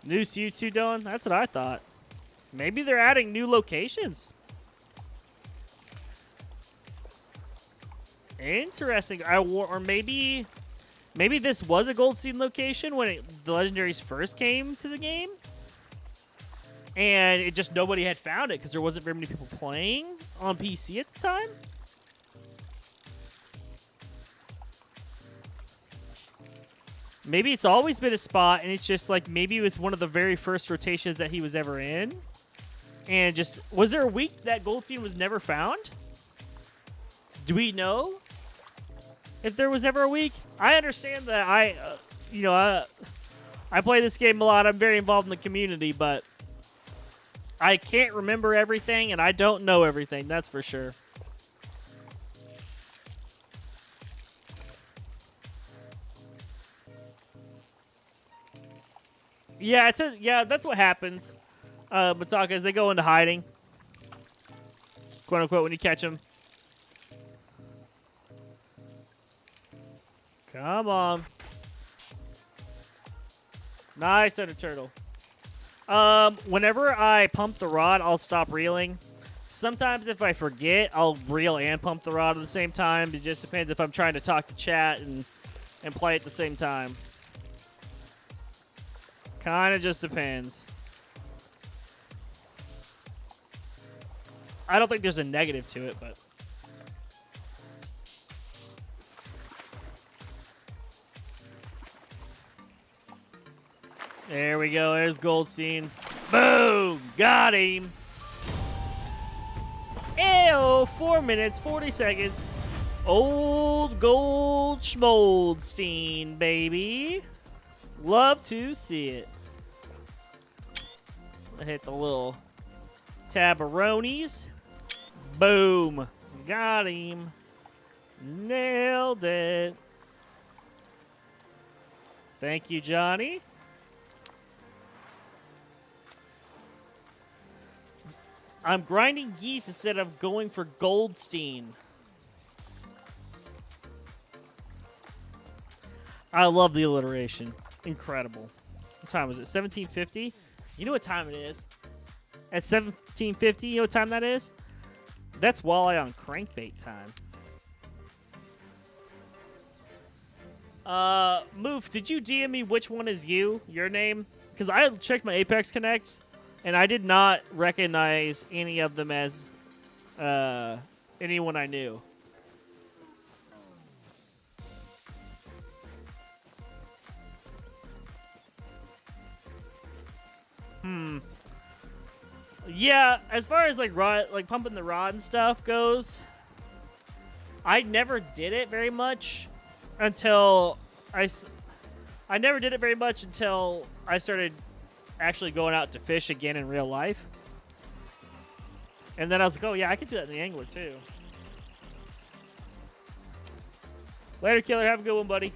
New C2 done? That's what I thought. Maybe they're adding new locations. Interesting. Or maybe this was a Goldstein location when the Legendaries first came to the game. And it just nobody had found it because there wasn't very many people playing on PC at the time. Maybe it's always been a spot, and it's just like maybe it was one of the very first rotations that he was ever in. And just, was there a week that Goldstein was never found? Do we know if there was ever a week? I understand that I play this game a lot. I'm very involved in the community, but I can't remember everything, and I don't know everything. That's for sure. Yeah, that's what happens. Mataka, as they go into hiding, quote unquote, when you catch them. Come on. Nice on a turtle. Whenever I pump the rod, I'll stop reeling. Sometimes if I forget, I'll reel and pump the rod at the same time. It just depends if I'm trying to talk to chat and play at the same time. Kind of just depends. I don't think there's a negative to it, but... There we go. There's Goldstein. Boom! Got him. Ew! 4 minutes, 40 seconds. Old Gold Schmoldstein, baby. Love to see it. I hit the little tabaronis. Boom. Got him. Nailed it. Thank you, Johnny. I'm grinding geese instead of going for Goldstein. I love the alliteration. Incredible. What time is it? 17:50? You know what time it is? At 17:50, you know what time that is? That's walleye on crankbait time. Moof, did you DM me which one is you? Your name? Because I checked my Apex Connect, and I did not recognize any of them as anyone I knew. Yeah, as far as like pumping the rod and stuff goes, I never did it very much until I never did it very much until I started actually going out to fish again in real life. And then I was like, oh yeah, I could do that in the angler too. Later, killer. Have a good one, buddy.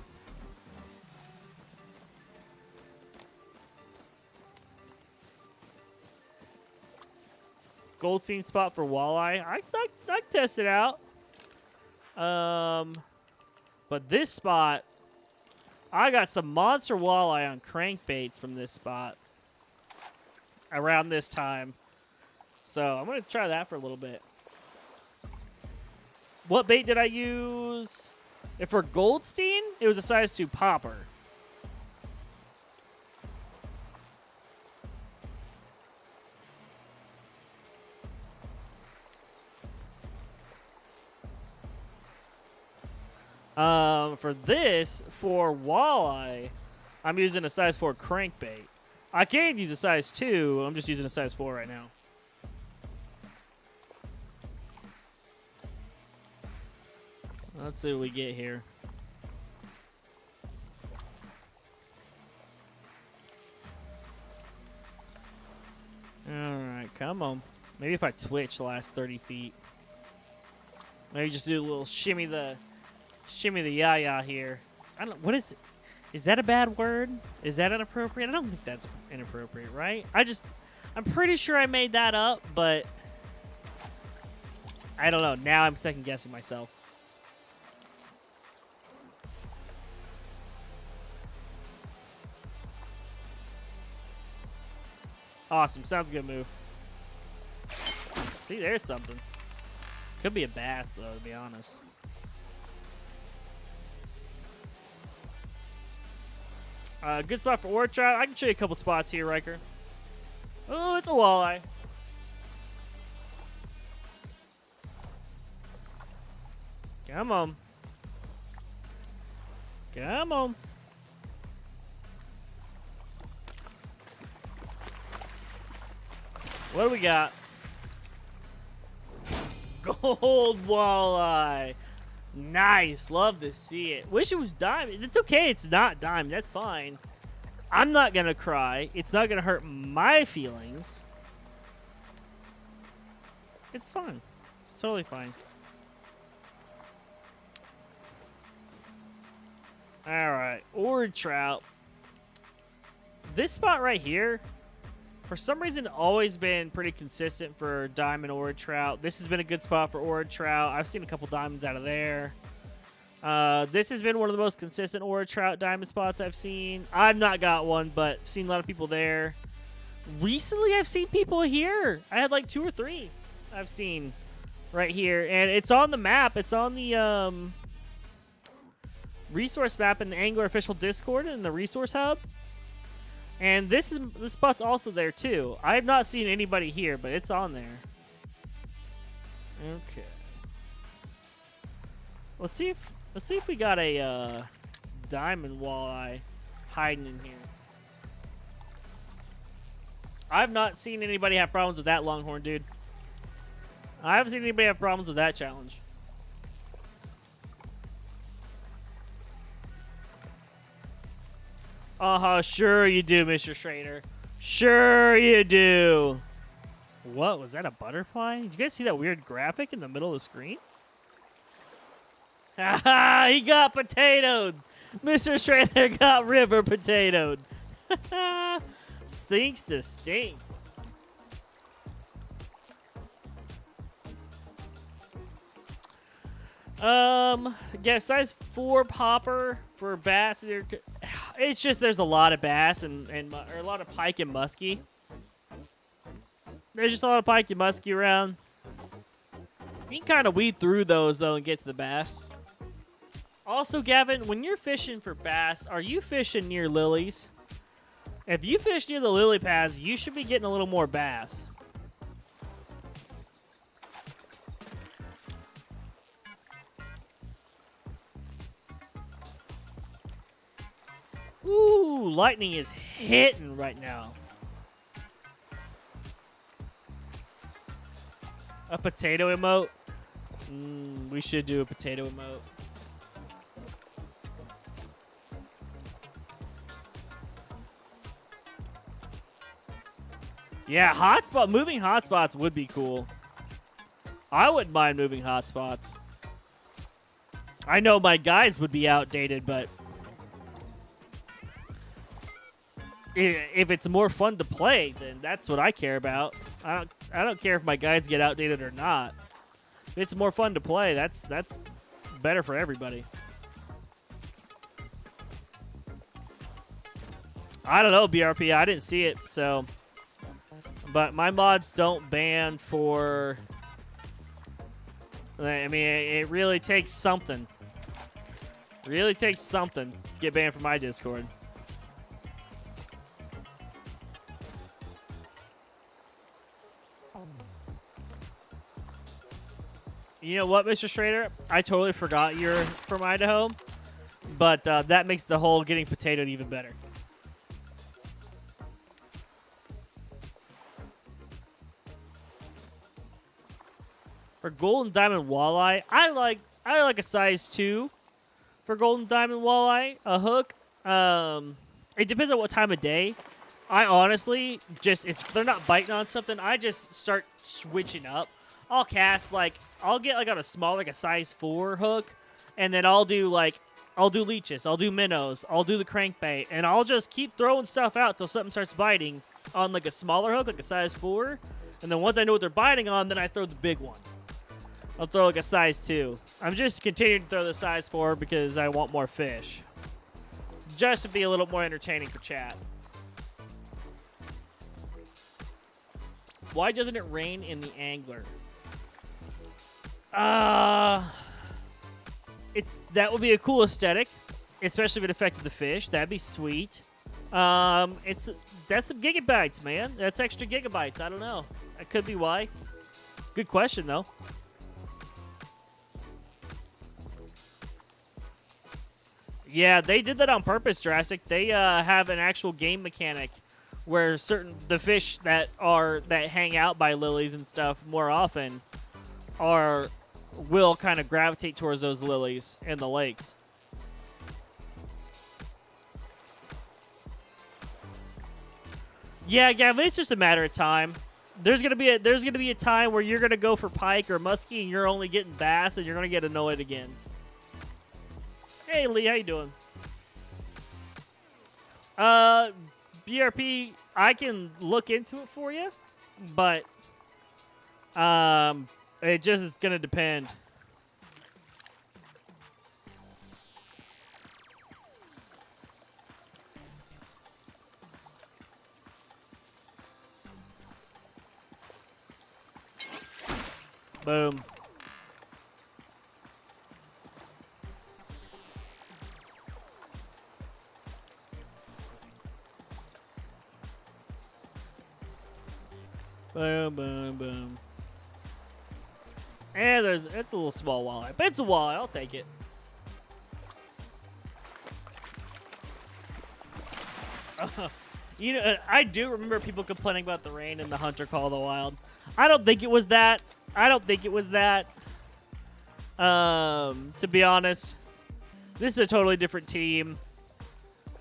Goldstein spot for walleye. I test it out. But this spot, I got some monster walleye on crankbaits from this spot around this time. So I'm going to try that for a little bit. What bait did I use? If for Goldstein, it was a size 2 popper. For this, for walleye, I'm using a size 4 crankbait. I can use a size 2. I'm just using a size 4 right now. Let's see what we get here. All right, come on. Maybe if I twitch the last 30 feet. Maybe just do a little shimmy the yah-yah here. I don't. What is it? Is that a bad word? Is that inappropriate? I don't think that's inappropriate, right? I'm pretty sure I made that up, but I don't know. Now I'm second guessing myself. Awesome. Sounds good move. See, there's something. Could be a bass, though, to be honest. Good spot for ore trout. I can show you a couple spots here, Riker. Oh, it's a walleye. Come on. Come on. What do we got? Gold walleye. Nice. Love to see it. Wish it was diamond. It's okay. It's not diamond. That's fine. I'm not going to cry. It's not going to hurt my feelings. It's fine. It's totally fine. All right. Ore trout. This spot right here, for some reason, always been pretty consistent for diamond ore trout. This has been a good spot for ore trout. I've seen a couple diamonds out of there. This has been one of the most consistent ore trout diamond spots I've seen. I've not got one, but I've seen a lot of people there. Recently, I've seen people here. I had like 2 or 3 I've seen right here. And it's on the map. It's on the resource map in the Angler official Discord in the resource hub. And this spot's also there too. I have not seen anybody here, but it's on there. Okay. Let's see if we got a diamond walleye hiding in here. I've not seen anybody have problems with that longhorn, dude. I haven't seen anybody have problems with that challenge. Sure you do, Mr. Schrader. Sure you do. What? Was that a butterfly? Did you guys see that weird graphic in the middle of the screen? Haha, he got potatoed. Mr. Schrader got river potatoed. Sinks to stink. Yeah, size 4 popper for bass. It's just there's a lot of bass or a lot of pike and muskie. There's just a lot of pike and muskie around. You can kind of weed through those though and get to the bass. Also, Gavin, when you're fishing for bass, are you fishing near lilies? If you fish near the lily pads, you should be getting a little more bass. Ooh, lightning is hitting right now. A potato emote? We should do a potato emote. Yeah, hotspot. Moving hotspots would be cool. I wouldn't mind moving hotspots. I know my guys would be outdated, but if it's more fun to play, then that's what I care about. I don't care if my guys get outdated or not. If it's more fun to play, that's better for everybody. I don't know, BRP. I didn't see it, so. But my mods don't ban for. I mean, it really takes something. It really takes something to get banned from my Discord. You know what, Mr. Schrader? I totally forgot you're from Idaho, but that makes the whole getting potatoed even better. For golden diamond walleye, I like a size 2 for golden diamond walleye. A hook. It depends on what time of day. I honestly just, if they're not biting on something, I just start switching up. I'll cast I'll get on a small, a size 4 hook, and then I'll do leeches, I'll do minnows, I'll do the crankbait, and I'll just keep throwing stuff out till something starts biting on a smaller hook, a size 4, and then once I know what they're biting on, then I throw the big one. I'll throw a size 2. I'm just continuing to throw the size 4 because I want more fish, just to be a little more entertaining for chat. Why doesn't it rain in the angler? That would be a cool aesthetic, especially if it affected the fish. That'd be sweet. That's some gigabytes, man. That's extra gigabytes. I don't know. That could be why. Good question, though. Yeah, they did that on purpose, Jurassic. They have an actual game mechanic where the fish that hang out by lilies and stuff more often will kind of gravitate towards those lilies in the lakes. Yeah, Gavin, it's just a matter of time. There's gonna be a time where you're gonna go for pike or muskie and you're only getting bass and you're gonna get annoyed again. Hey Lee, how you doing? BRP, I can look into it for you, but it just is gonna depend. Boom. Boom, boom, boom. And it's a little small walleye, but it's a walleye. I'll take it. You know, I do remember people complaining about the rain in the Hunter Call of the Wild. I don't think it was that. To be honest, this is a totally different team.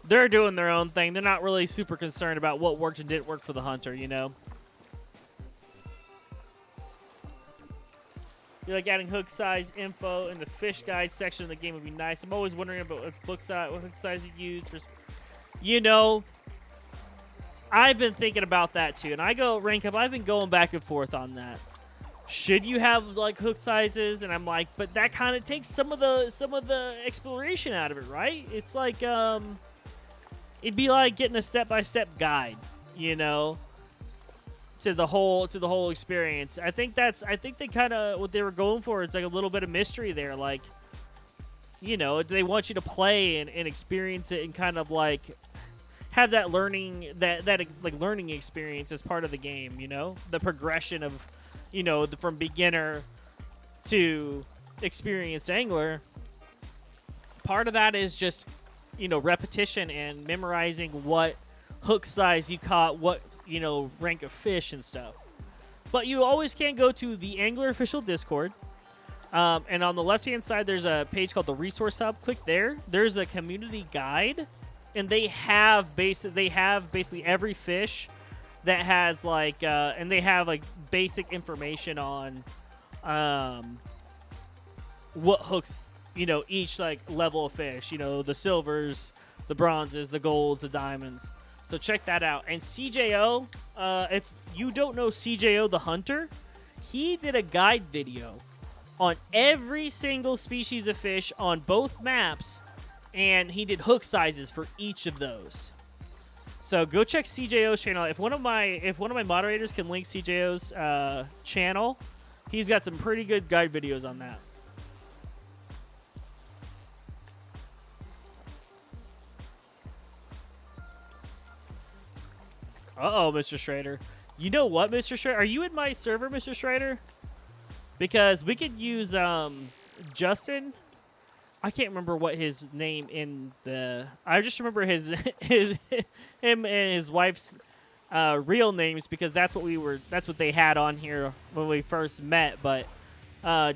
They're doing their own thing. They're not really super concerned about what worked and didn't work for the Hunter, you know? You like adding hook size info in the fish guide section of the game would be nice. I'm always wondering about what hook size you use. You know, I've been thinking about that too. And I go rank up. I've been going back and forth on that. Should you have hook sizes? And I'm like, but that kind of takes some of the exploration out of it, right? It's like it'd be like getting a step-by-step guide, you know, to the whole experience. I think they kind of what they were going for. It's like a little bit of mystery there, like, you know, they want you to play and experience it and kind of have that learning learning experience as part of the game, you know, the progression of, you know, from beginner to experienced angler. Part of that is just, you know, repetition and memorizing what hook size you caught, what, you know, rank of fish and stuff. But you always can go to the Angler official Discord. And on the left-hand side, there's a page called the Resource Hub. Click there. There's a community guide, and they have basically every fish that has like, and they have like basic information on what hooks, you know, each like level of fish. You know, the silvers, the bronzes, the golds, the diamonds. So check that out. And CJO, if you don't know CJO the Hunter, he did a guide video on every single species of fish on both maps, and he did hook sizes for each of those. So go check CJO's channel. If one of my moderators can link CJO's channel, he's got some pretty good guide videos on that. Uh-oh, Mr. Schrader. You know what, Mr. Schrader? Are you in my server, Mr. Schrader? Because we could use Justin. I can't remember what his name in the... I just remember him and his wife's real names, because that's what they had on here when we first met. But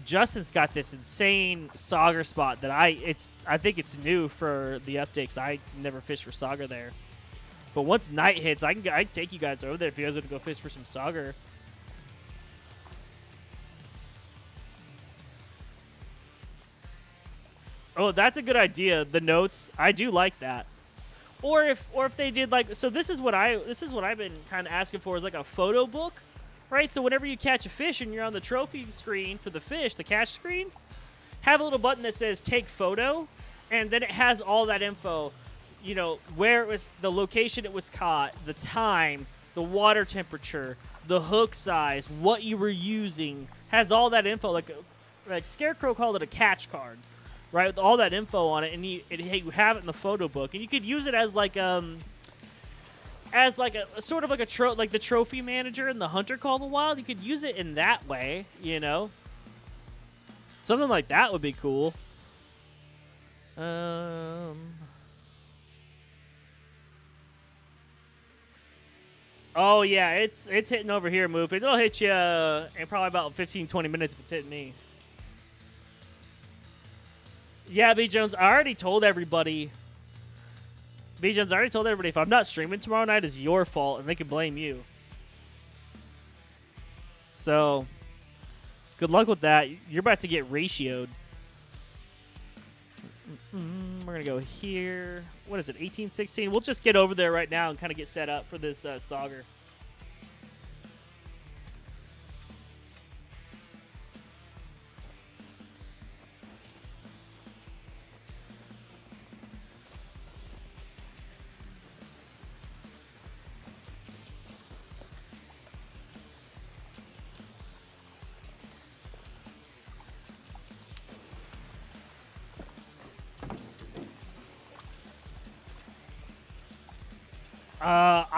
Justin's got this insane Sauger spot that I think it's new for the updates. I never fished for Sauger there. But once night hits, I can take you guys over there if you guys want to go fish for some Sauger. Oh, that's a good idea. The notes, I do like that. Or if they did like, so this is what I've been kind of asking for, is like a photo book, right? So whenever you catch a fish and you're on the trophy screen for the fish, the catch screen, have a little button that says take photo, and then it has all that info. You know, where it was, the location it was caught, the time, the water temperature, the hook size, what you were using, has all that info. Like Scarecrow called it a catch card, right? With all that info on it, and you have it in the photo book, and you could use it as like a sort of like like the trophy manager in the Hunter Call of the Wild. You could use it in that way, you know. Something like that would be cool. Oh, yeah, it's hitting over here, Move. It'll hit you in probably about 15, 20 minutes if it's hitting me. Yeah, B. Jones, I already told everybody. B. Jones, I already told everybody, if I'm not streaming tomorrow night, it's your fault, and they can blame you. So, good luck with that. You're about to get ratioed. We're going to go here. What is it, 18, 16? We'll just get over there right now and kind of get set up for this Sauger.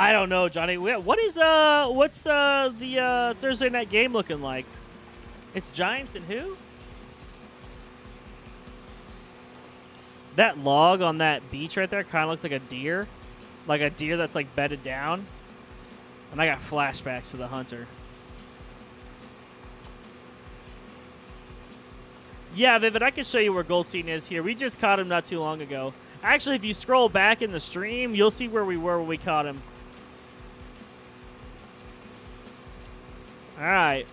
I don't know, Johnny. What's the Thursday night game looking like? It's Giants and who? That log on that beach right there kind of looks like a deer that's like bedded down. And I got flashbacks to the Hunter. Yeah, Vivid, I can show you where Goldstein is here. We just caught him not too long ago. Actually, if you scroll back in the stream, you'll see where we were when we caught him. All right.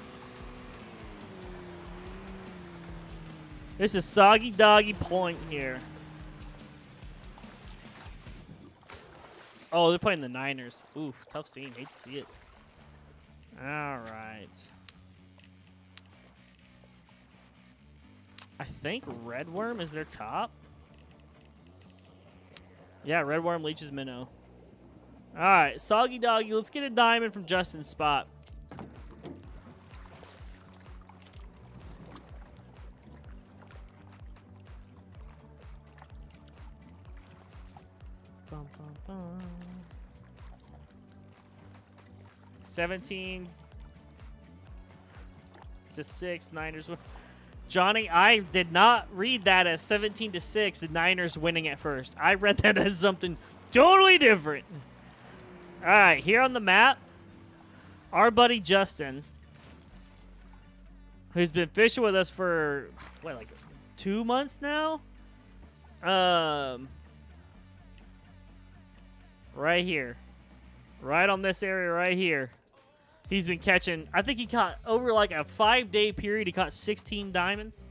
This is Soggy Doggy Point here. Oh, they're playing the Niners. Ooh, tough scene. Hate to see it. All right. I think Red Worm is their top. Yeah, Red Worm leeches minnow. All right, Soggy Doggy. Let's get a diamond from Justin's spot. Bum, bum, bum. 17 to 6 Niners. Johnny, I did not read that as 17-6, the Niners winning at first. I read that as something totally different. All right, here on the map, our buddy Justin who's been fishing with us for, what, like 2 months now? Right here. Right on this area right here. He's been catching, I think he caught, over like a 5-day period, he caught 16 diamonds.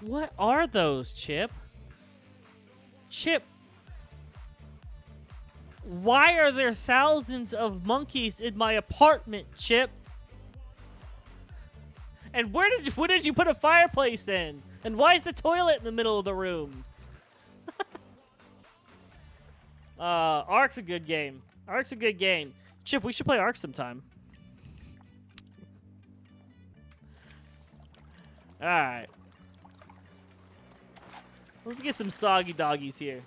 What are those, Chip? Chip, why are there thousands of monkeys in my apartment, Chip? And where did you put a fireplace in? And why is the toilet in the middle of the room? Ark's a good game. Ark's a good game. Chip, we should play Ark sometime. Alright. Let's get some soggy doggies here.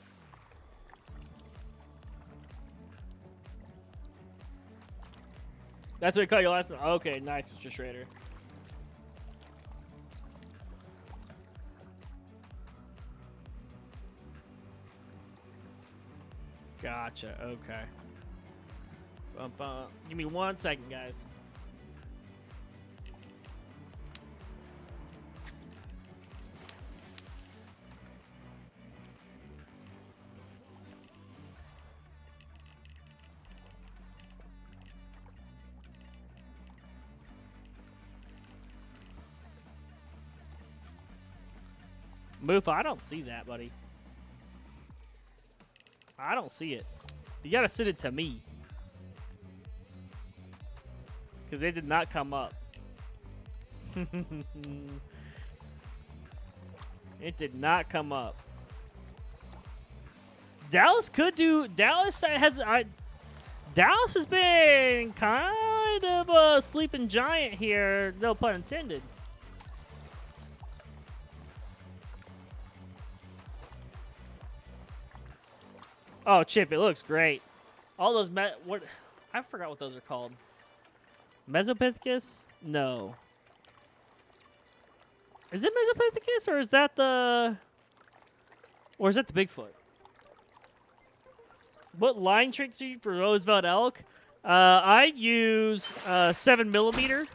That's what I caught your last one? Okay, nice, Mr. Schrader. Gotcha, okay. Bum, bum. Give me 1 second, guys. Moofa, I don't see that, buddy. I don't see it. You gotta send it to me. Because it did not come up. It did not come up. Dallas could do... Dallas has been kind of a sleeping giant here. No pun intended. Oh, Chip, it looks great. All those what I forgot what those are called. Mesopithecus? No. Is it Mesopithecus or is that the Bigfoot? What line trick do you for Roosevelt elk? I use 7mm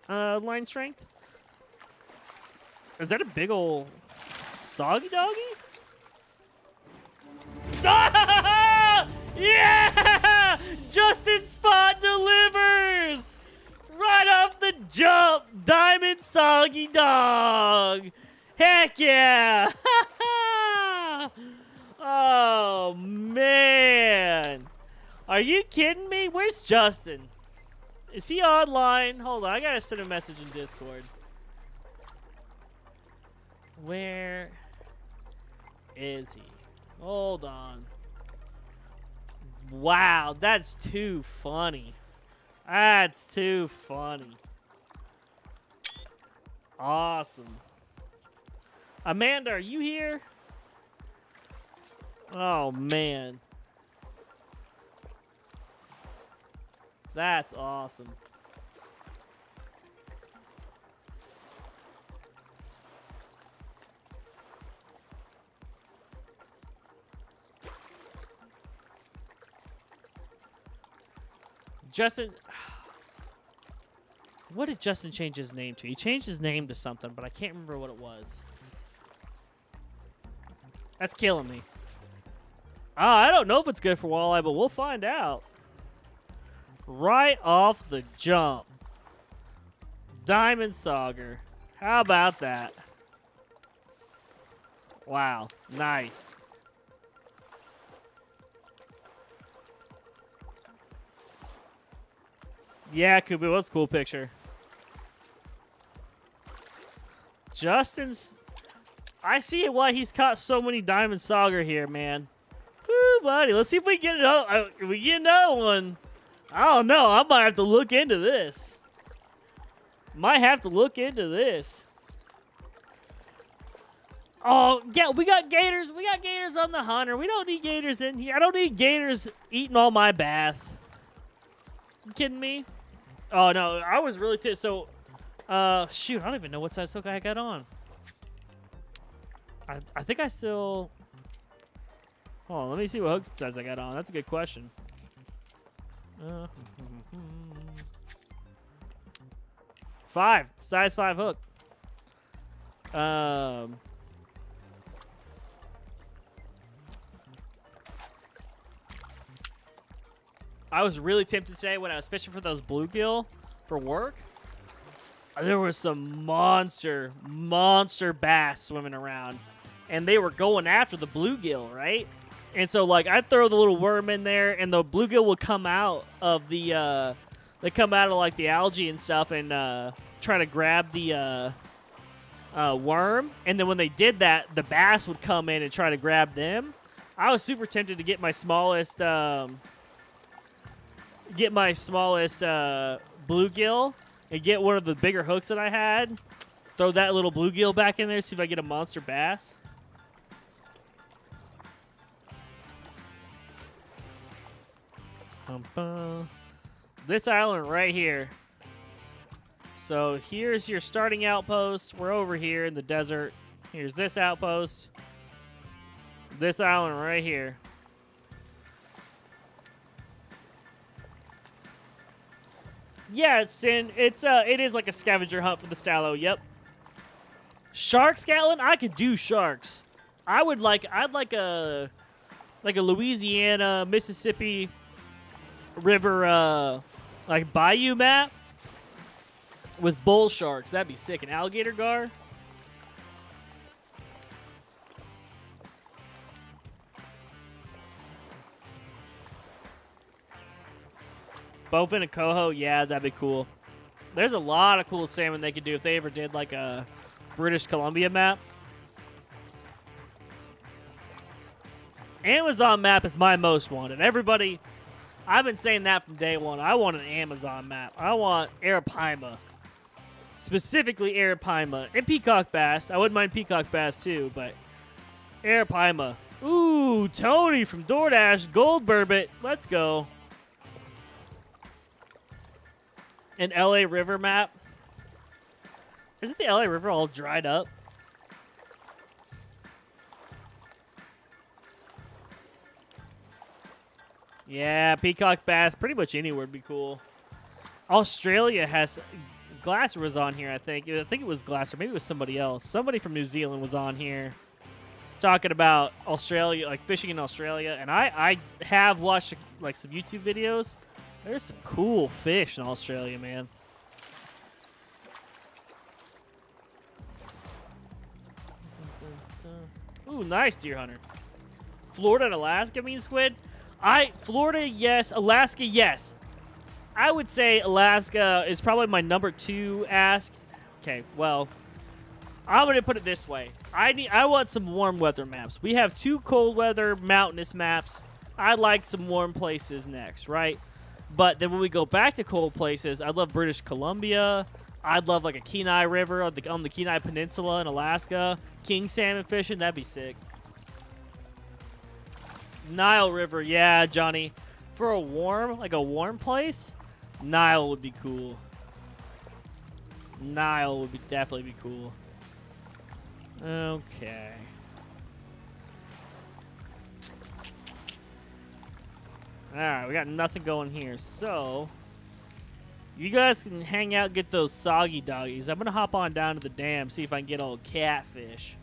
line strength. Is that a big ol' soggy doggy? Yeah! Justin Spot delivers! Right off the jump! Diamond Soggy Dog! Heck yeah! Oh, man. Are you kidding me? Where's Justin? Is he online? Hold on, I gotta send a message in Discord. Where is he? Hold on. Wow, that's too funny. That's too funny. Awesome. Amanda, are you here? Oh, man. That's awesome. Justin, what did Justin change his name to? He changed his name to something, but I can't remember what it was. That's killing me. I don't know if it's good for walleye, but we'll find out. Right off the jump. Diamond Sauger. How about that? Wow, nice. Yeah, Kubu, what's a cool picture? Justin's... I see why he's caught so many Diamond Sauger here, man. Woo, buddy. Let's see if we get another one. I don't know. I might have to look into this. Might have to look into this. Oh, yeah, we got gators. We got gators on the hunter. We don't need gators in here. I don't need gators eating all my bass. You kidding me? Oh, no. I was really pissed. So, shoot. I don't even know what size hook I got on. I think I still... Hold on. Let me see what hook size I got on. That's a good question. Size 5 hook. I was really tempted today when I was fishing for those bluegill for work. There was some monster bass swimming around, and they were going after the bluegill, right? And so, like, I'd throw the little worm in there, and the bluegill would come out of the, they come out of, like, the algae and stuff and try to grab the worm. And then when they did that, the bass would come in and try to grab them. I was super tempted to get my smallest, bluegill and get one of the bigger hooks that I had. Throw that little bluegill back in there, see if I get a monster bass. This island right here. So here's your starting outpost. We're over here in the desert. Here's this outpost. This island right here. Yeah, it is like a scavenger hunt for the Stallow. Yep. Shark scallon? I could do sharks. I'd like a Louisiana, Mississippi River like bayou map with bull sharks. That'd be sick. An alligator gar. Bowfin and coho, yeah, that'd be cool. There's a lot of cool salmon they could do if they ever did like a British Columbia map. Amazon map is my most wanted. Everybody, I've been saying that from day one. I want an Amazon map. I want Arapaima. Specifically Arapaima. And peacock bass. I wouldn't mind peacock bass too, but Arapaima. Ooh, Tony from DoorDash. Gold Burbot. Let's go. An LA River map. Isn't the LA River all dried up? Yeah, peacock bass. Pretty much anywhere would be cool. Australia has... Glasser was on here, I think. I think it was Glasser. Maybe it was somebody else. Somebody from New Zealand was on here talking about Australia, like fishing in Australia. And I have watched like some YouTube videos. There's some cool fish in Australia, man. Ooh, nice, deer hunter. Florida and Alaska mean squid? Florida, yes. Alaska, yes. I would say Alaska is probably my number 2 ask. Okay, well, I'm going to put it this way. I want some warm weather maps. We have 2 cold weather mountainous maps. I'd like some warm places next, right? But then when we go back to cold places, I'd love British Columbia. I'd love like a Kenai River on the Kenai Peninsula in Alaska. King salmon fishing, that'd be sick. Nile River, yeah, Johnny. For a warm place, Nile would be cool. Nile would definitely be cool. Okay. Alright, we got nothing going here. So, you guys can hang out, get those soggy doggies. I'm going to hop on down to the dam, see if I can get old catfish.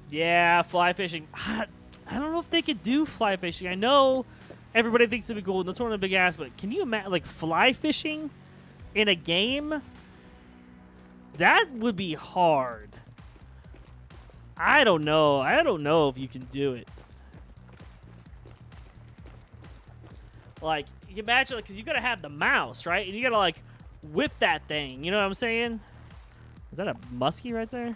Yeah, fly fishing. I don't know if they could do fly fishing. I know everybody thinks it'd be cool. That's one of the big asks, but can you imagine, like, fly fishing in a game? That would be hard. I don't know. I don't know if you can do it. Like, you can imagine, because you gotta have the mouse, right? And you gotta, like, whip that thing. You know what I'm saying? Is that a muskie right there?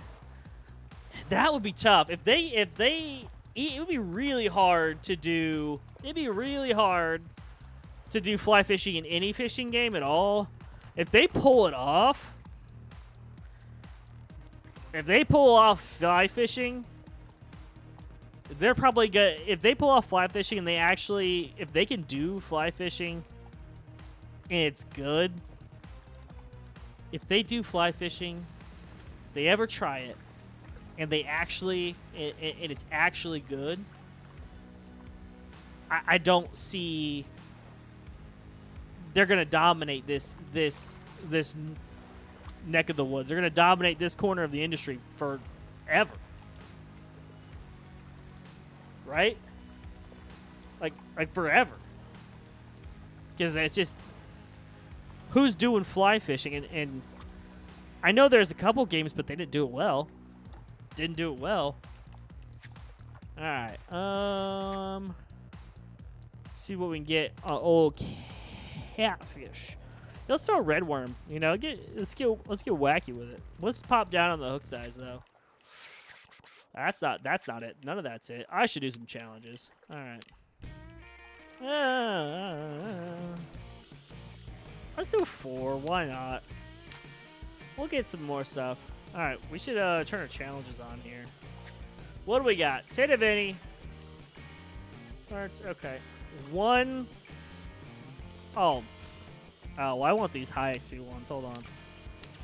That would be tough. It would be really hard to do. It'd be really hard to do fly fishing in any fishing game at all. If they pull it off, fly fishing, they're probably good. If they pull off fly fishing and if they can do fly fishing and it's good, if they do fly fishing, if they ever try it, and it's actually good, I don't see they're gonna dominate this neck of the woods. They're gonna dominate this corner of the industry forever, right? Like forever, because it's just who's doing fly fishing, and I know there's a couple games, but they didn't do it well. Didn't do it well. All right. See what we can get. Old catfish. Let's throw a red worm. You know, let's get wacky with it. Let's pop down on the hook size though. That's not it. None of that's it. I should do some challenges. All right. Let's do 4. Why not? We'll get some more stuff. All right, we should turn our challenges on here. What do we got? Tit Vinny. Okay. 1. Oh, I want these high XP ones. Hold on.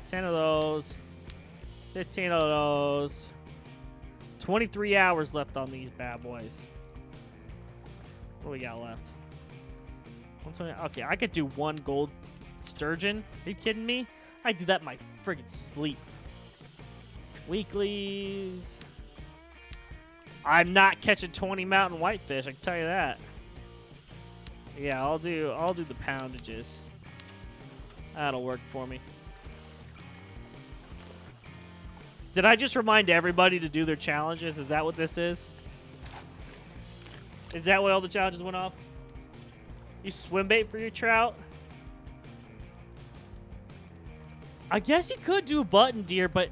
10 of those. 15 of those. 23 hours left on these bad boys. What do we got left? 120. Okay, I could do 1 gold sturgeon. Are you kidding me? I do that in my friggin' sleep. Weeklies. I'm not catching 20 mountain whitefish. I can tell you that. Yeah, I'll do the poundages. That'll work for me. Did I just remind everybody to do their challenges? Is that what this is? Is that why all the challenges went off? You swim bait for your trout? I guess you could do a button deer, but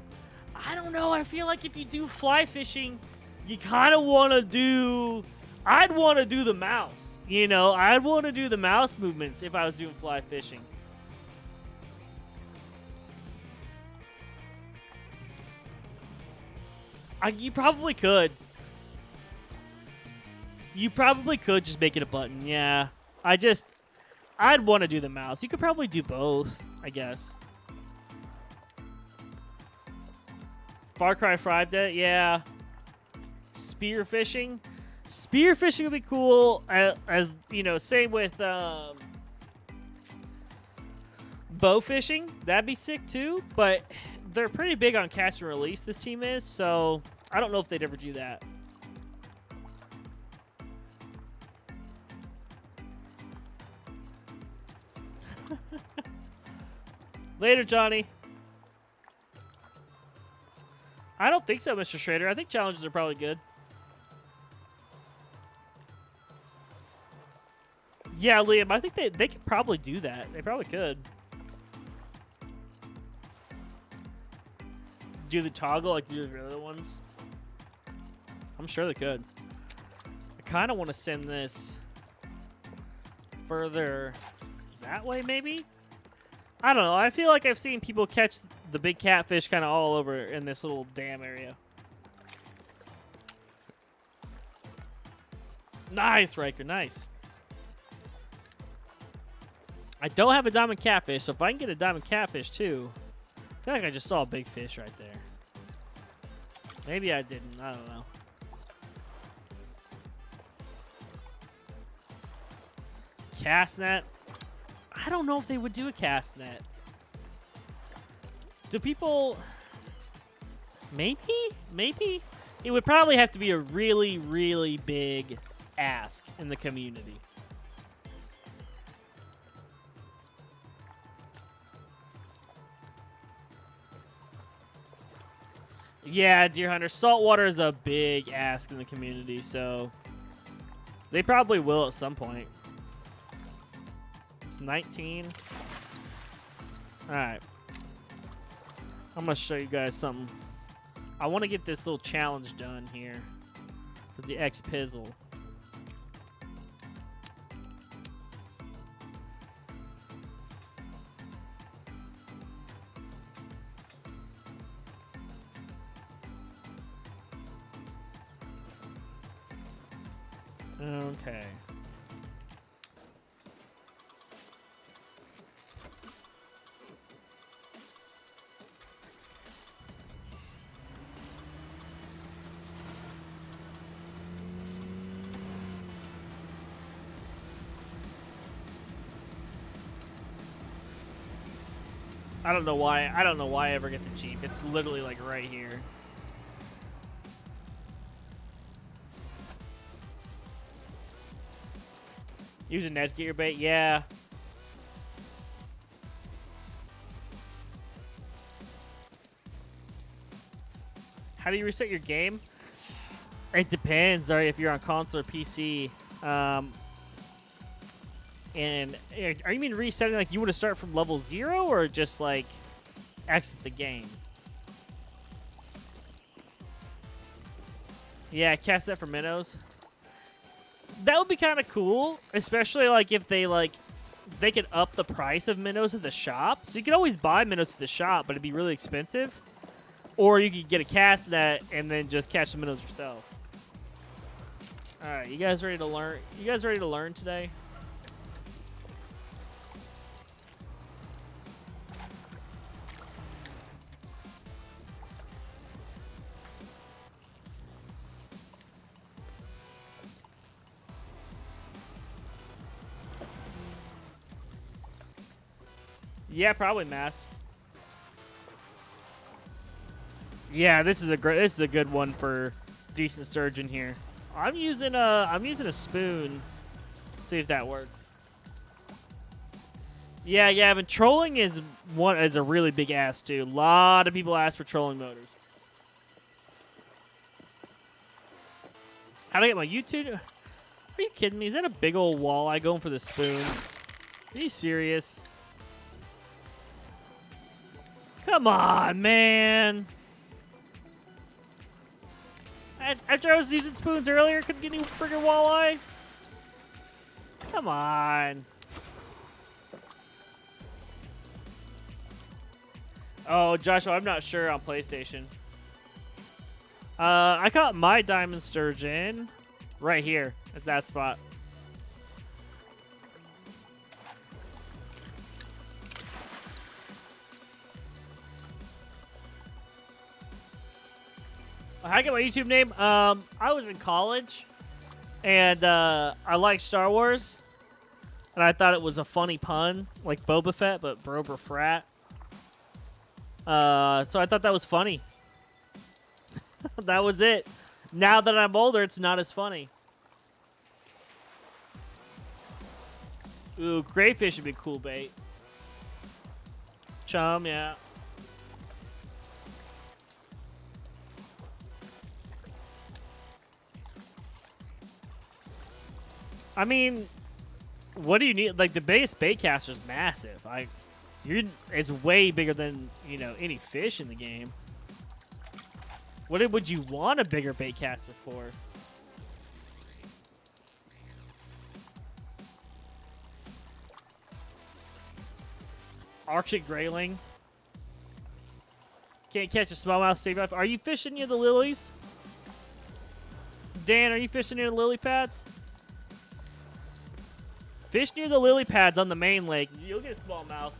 I don't know. I feel like if you do fly fishing, you kind of want to do... I'd want to do the mouse. You know, I'd want to do the mouse movements if I was doing fly fishing. You probably could. You probably could just make it a button, yeah. I'd want to do the mouse. You could probably do both, I guess. Far Cry 5 Day, yeah. Spear fishing. Spear fishing would be cool. As you know, same with bow fishing. That'd be sick too. But they're pretty big on catch and release, this team is. So I don't know if they'd ever do that. Later, Johnny. I don't think so, Mr. Schrader. I think challenges are probably good. Yeah, Liam, I think they could probably do that. They probably could. Do the toggle like do the other ones. I'm sure they could. I kind of want to send this further that way, maybe? I don't know. I feel like I've seen people catch the big catfish kind of all over in this little dam area. Nice, Riker. Nice. I don't have a diamond catfish, so if I can get a diamond catfish too, I feel like I just saw a big fish right there. Maybe I didn't. I don't know. Cast net. I don't know if they would do a cast net. Do people... Maybe? Maybe? It would probably have to be a really, really big ask in the community. Yeah, Deer Hunter. Saltwater is a big ask in the community, so they probably will at some point. It's 19. All right. I'm going to show you guys something. I want to get this little challenge done here for the X-Pizzle. Okay. I don't know why. I don't know why I ever get the Jeep. It's literally like right here. Use a net to get your bait? Yeah. How do you reset your game? It depends. Or if you're on console or PC. And are you mean resetting like you want to start from level 0 or just like exit the game? Yeah, cast that for minnows. That would be kind of cool, especially like if they could up the price of minnows at the shop. So you could always buy minnows at the shop, but it'd be really expensive. Or you could get a cast net and then just catch the minnows yourself. All right, you guys ready to learn? You guys ready to learn today? Yeah, probably mask. Yeah, this is a good one for decent sturgeon here. I'm using a spoon. See if that works. Yeah, Gavin, trolling is a really big ask too. A lot of people ask for trolling motors. How'd I get my YouTube? Are you kidding me? Is that a big old walleye going for the spoon? Are you serious? Come on, man. After I was using spoons earlier, couldn't get any friggin' walleye. Come on. Oh, Joshua, I'm not sure on PlayStation. I caught my diamond sturgeon right here at that spot. How I get my YouTube name? I was in college, and I liked Star Wars, and I thought it was a funny pun, like Boba Fett, but Brober Frat. So I thought that was funny. That was it. Now that I'm older, it's not as funny. Ooh, crayfish would be cool bait. Chum, yeah. I mean, what do you need? Like, the base bait caster is massive. It's way bigger than, any fish in the game. What would you want a bigger bait caster for? Arctic grayling. Can't catch a smallmouth, save life. Are you fishing near the lilies? Dan, are you fishing near the lily pads? Fish near the lily pads on the main lake. You'll get a smallmouth.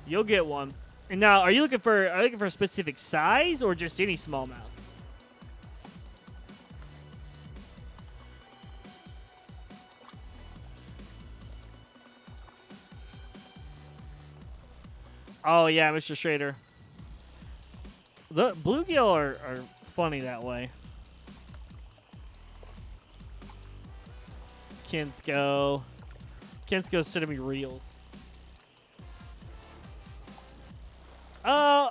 You'll get one. And now, are you looking for a specific size or just any smallmouth? Oh yeah, Mr. Schrader. The bluegill are funny that way. Kinsko. Kinsko's sending me reels.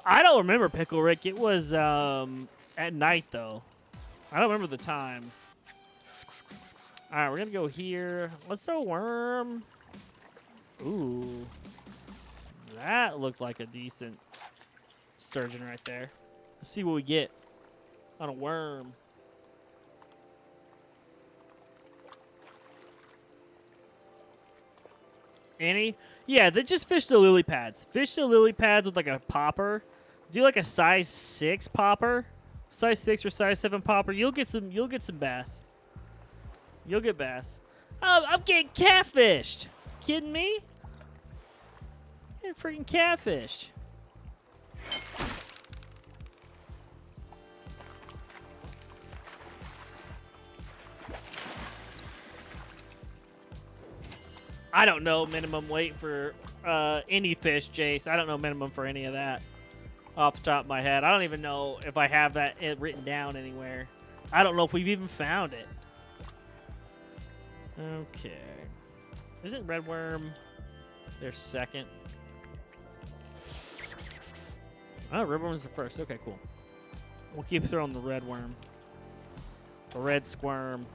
I don't remember Pickle Rick. It was at night though. I don't remember the time. All right, we're gonna go here. Let's throw a worm. Ooh, that looked like a decent sturgeon right there. Let's see what we get on a worm. Annie? Yeah, they just fish the lily pads. Fish the lily pads with like a popper. Do like a size 6 popper. Size 6 or size 7 popper. You'll get some bass. You'll get bass. Oh, I'm getting catfished. Kidding me? Getting freaking catfished. I don't know minimum weight for any fish, Jace. I don't know minimum for any of that off the top of my head. I don't even know if I have that written down anywhere. I don't know if we've even found it. Okay. Isn't redworm their second? Oh, redworm's the first. Okay, cool. We'll keep throwing the redworm. The red squirm.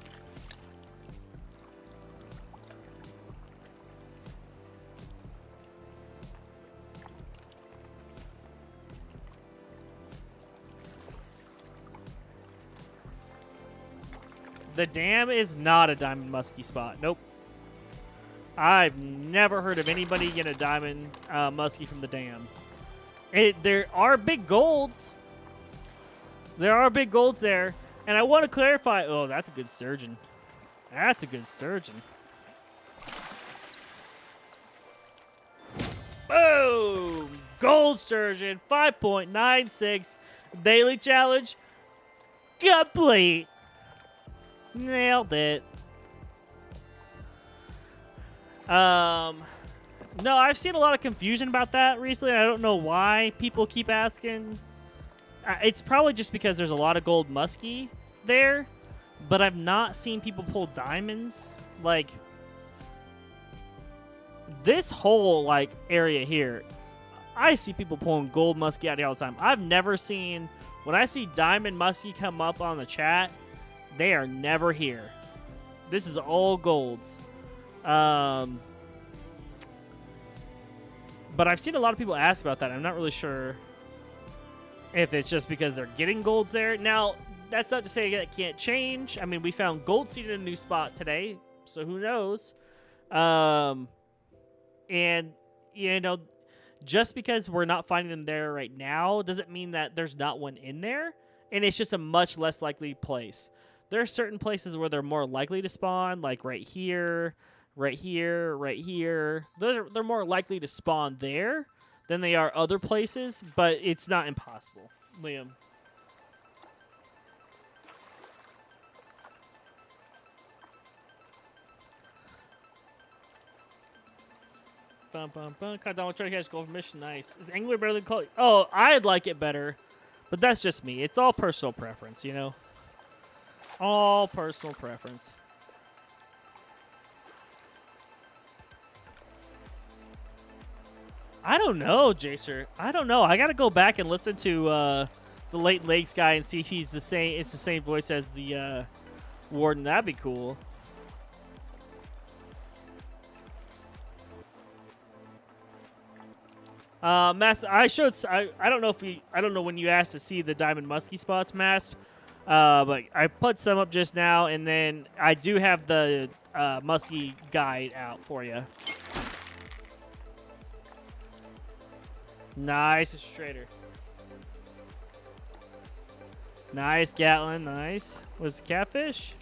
The dam is not a diamond muskie spot. Nope. I've never heard of anybody get a diamond muskie from the dam. There are big golds. There are big golds there. And I want to clarify. Oh, that's a good sturgeon. That's a good sturgeon. Boom! Gold sturgeon, 5.96. Daily challenge complete. Nailed it. No, I've seen a lot of confusion about that recently. I don't know why people keep asking. It's probably just because there's a lot of gold muskie there, but I've not seen people pull diamonds. Like, this whole, like, area here, I see people pulling gold muskie out here all the time. I've never seen, when I see diamond muskie come up on the chat, they are never here. This is all golds. But I've seen a lot of people ask about that. I'm not really sure if it's just because they're getting golds there. Now, that's not to say that can't change. I mean, we found Goldstein in a new spot today, so who knows? And, you know, just because we're not finding them there right now doesn't mean that there's not one in there, and it's just a much less likely place. There are certain places where they're more likely to spawn, like right here, right here, right here. They're more likely to spawn there than they are other places, but it's not impossible. Liam. Bum, bum, bum. Caught Donald trying to catch gold mission. Nice. Is angler better than call? Oh, I'd like it better, but that's just me. It's all personal preference, you know? All personal preference. I don't know, Jacer. I don't know. I got to go back and listen to the Late Lakes guy and see if he's the same. It's the same voice as the warden. That'd be cool. Mass, I don't know if I don't know when you asked to see the diamond muskie spots, Mast. But I put some up just now, and then I do have the muskie guide out for you. Nice, Mr. Schrader. Nice, Gatlin. Nice. Was it catfish?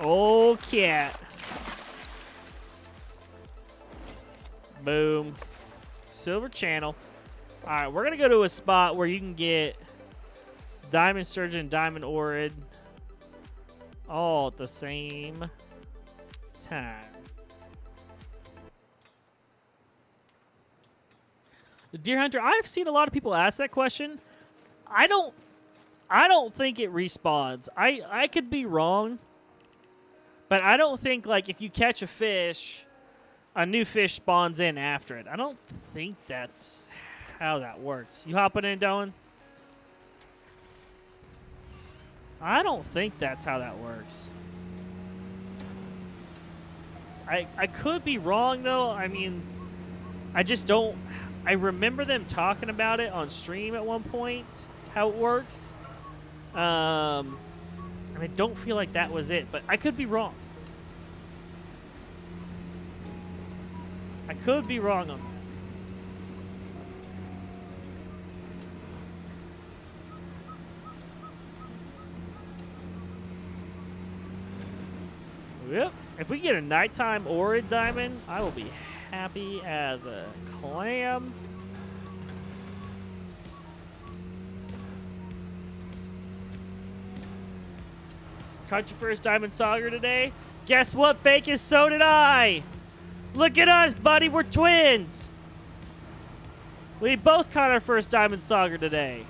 Oh, cat. Boom. Silver channel. All right, we're going to go to a spot where you can get diamond sturgeon, diamond orid all at the same time. The deer hunter, I've seen a lot of people ask that question. I don't think it respawns. I could be wrong, but I don't think, like, if you catch a fish, a new fish spawns in after it. I don't think that's how that works. You hopping in, Dylan? I don't think that's how that works. I could be wrong, though. I mean, I just don't. I remember them talking about it on stream at one point, how it works. And I don't feel like that was it, but I could be wrong. I could be wrong on that. Yep. If we get a nighttime orid diamond, I will be happy as a clam. Caught your first diamond Sauger today? Guess what, Fakis? So did I. Look at us, buddy. We're twins. We both caught our first diamond sauger today.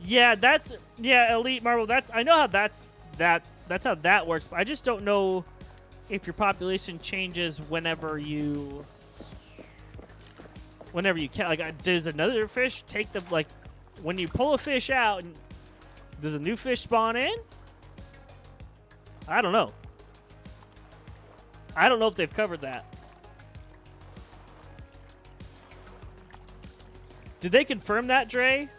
Yeah, Elite Marble. I know how that's how that works, but I just don't know if your population changes whenever you catch. Like, does another fish take the, like, when you pull a fish out, and does a new fish spawn in? I don't know. I don't know if they've covered that. Did they confirm that, Dre?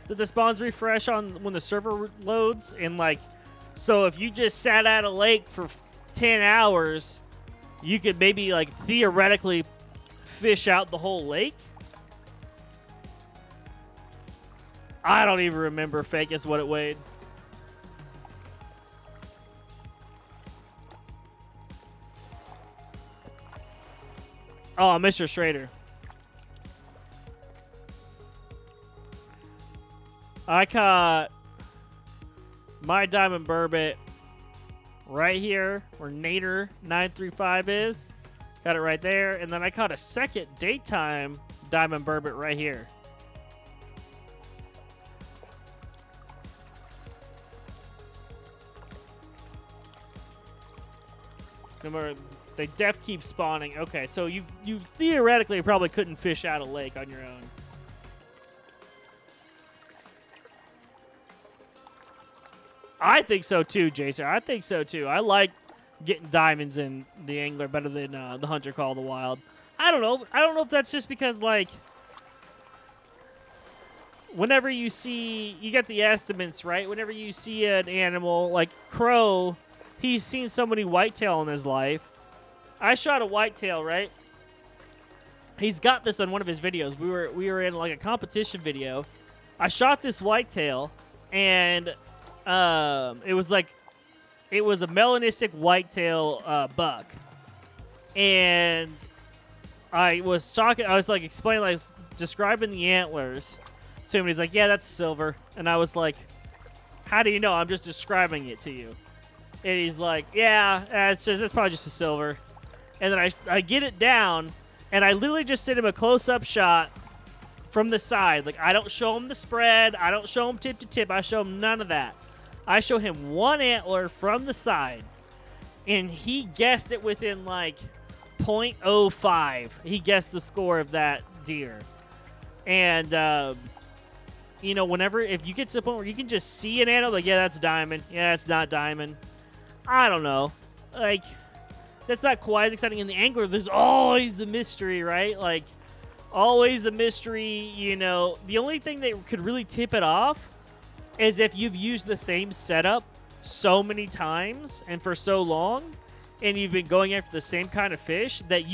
That the spawns refresh on when the server loads? And, like, so if you just sat at a lake for 10 hours, you could maybe, like, theoretically fish out the whole lake? I don't even remember, Fakis, what it weighed. Oh, Mr. Schrader. I caught my diamond burbot right here where Nader 935 is. Got it right there. And then I caught a second daytime diamond burbot right here. Remember, they keep spawning. Okay, so you theoretically probably couldn't fish out a lake on your own. I think so too, Jason. I think so too. I like getting diamonds in the angler better than the hunter call of the wild. I don't know. I don't know if that's just because, like, whenever you get the estimates, right? Whenever you see an animal like Crow, he's seen so many whitetail in his life. I shot a whitetail, right? He's got this on one of his videos. We were in like a competition video. I shot this whitetail, and it was a melanistic whitetail buck, and I was like explaining, like, describing the antlers to him. He's like, "Yeah, that's silver," and I was like, "How do you know? I'm just describing it to you." And he's like, "Yeah, that's probably just a silver." And then I get it down, and I literally just send him a close-up shot from the side. Like, I don't show him the spread. I don't show him tip to tip. I show him none of that. I show him one antler from the side, and he guessed it within, like, 0.05. He guessed the score of that deer. And, if you get to the point where you can just see an antler, like, yeah, that's diamond. Yeah, that's not diamond. I don't know. Like, that's not quite as exciting. In the angler, there's always the mystery, right? Like, always a mystery, The only thing that could really tip it off is if you've used the same setup so many times and for so long, and you've been going after the same kind of fish that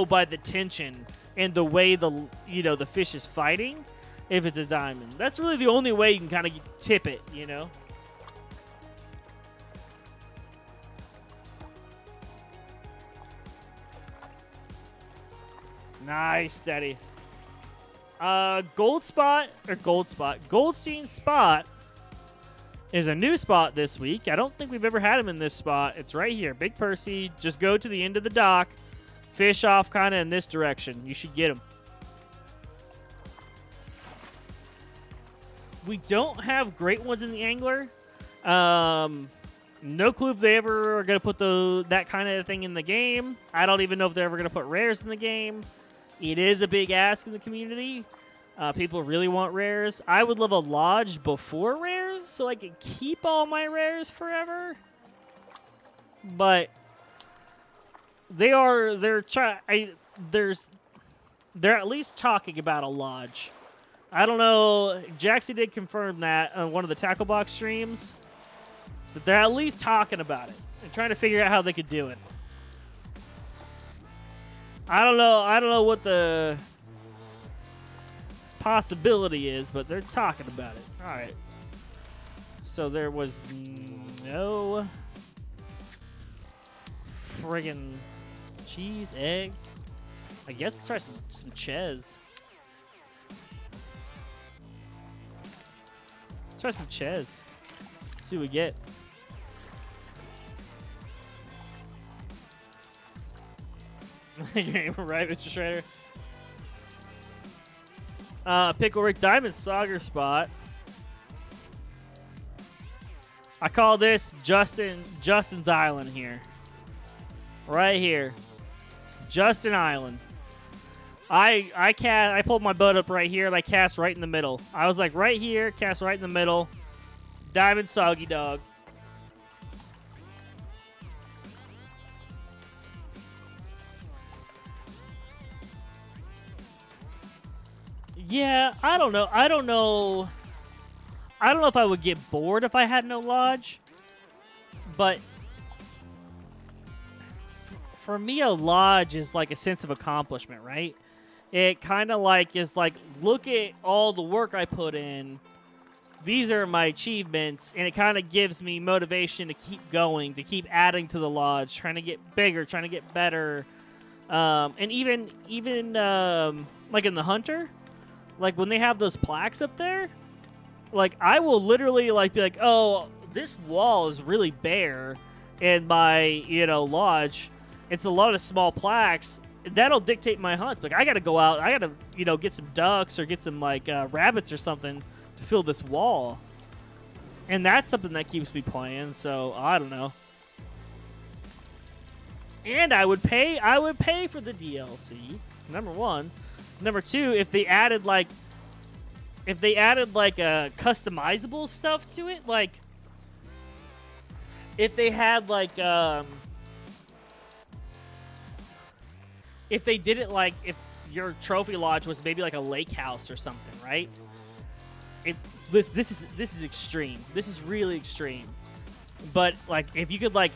by the tension and the way the fish is fighting if it's a diamond. That's really the only way you can kind of tip it, Nice, steady. Goldstein spot is a new spot this week. I don't think we've ever had him in this spot. It's right here. Big Percy. Just go to the end of the dock. Fish off kind of in this direction. You should get him. We don't have great ones in the angler. No clue if they ever are going to put that kind of thing in the game. I don't even know if they're ever going to put rares in the game. It is a big ask in the community. People really want rares. I would love a lodge before rares so I could keep all my rares forever. But they're at least talking about a lodge. I don't know. Jaxie did confirm that on one of the Tackle Box streams. But they're at least talking about it and trying to figure out how they could do it. I don't know what the possibility is, but they're talking about it. All right. So there was no friggin' cheese, eggs. I guess let's try some ches. Let's try some ches. See what we get. Right, Mr. Schrader. Pickle Rick Diamond Sauger spot. I call this Justin's Island here. Right here. Justin Island. I pulled my boat up right here and I cast right in the middle. I was like right here, cast right in the middle. Diamond Soggy Dog. Yeah, I don't know. I don't know if I would get bored if I had no lodge. But for me, a lodge is like a sense of accomplishment, right? It kind of like is like, look at all the work I put in. These are my achievements, and it kind of gives me motivation to keep going, to keep adding to the lodge, trying to get bigger, trying to get better. And even like in the Hunter, like when they have those plaques up there, like I will literally like be like, oh, this wall is really bare in my lodge. It's a lot of small plaques. That'll dictate my hunts. Like I got to go out. I got to get some ducks or get some like rabbits or something to fill this wall. And that's something that keeps me playing. So I don't know. And I would pay for the DLC. Number one. Number two, if they added like customizable stuff to it, like if they had like if they did it like if your trophy lodge was maybe like a lake house or something, right? This is extreme. This is really extreme. But like if you could like,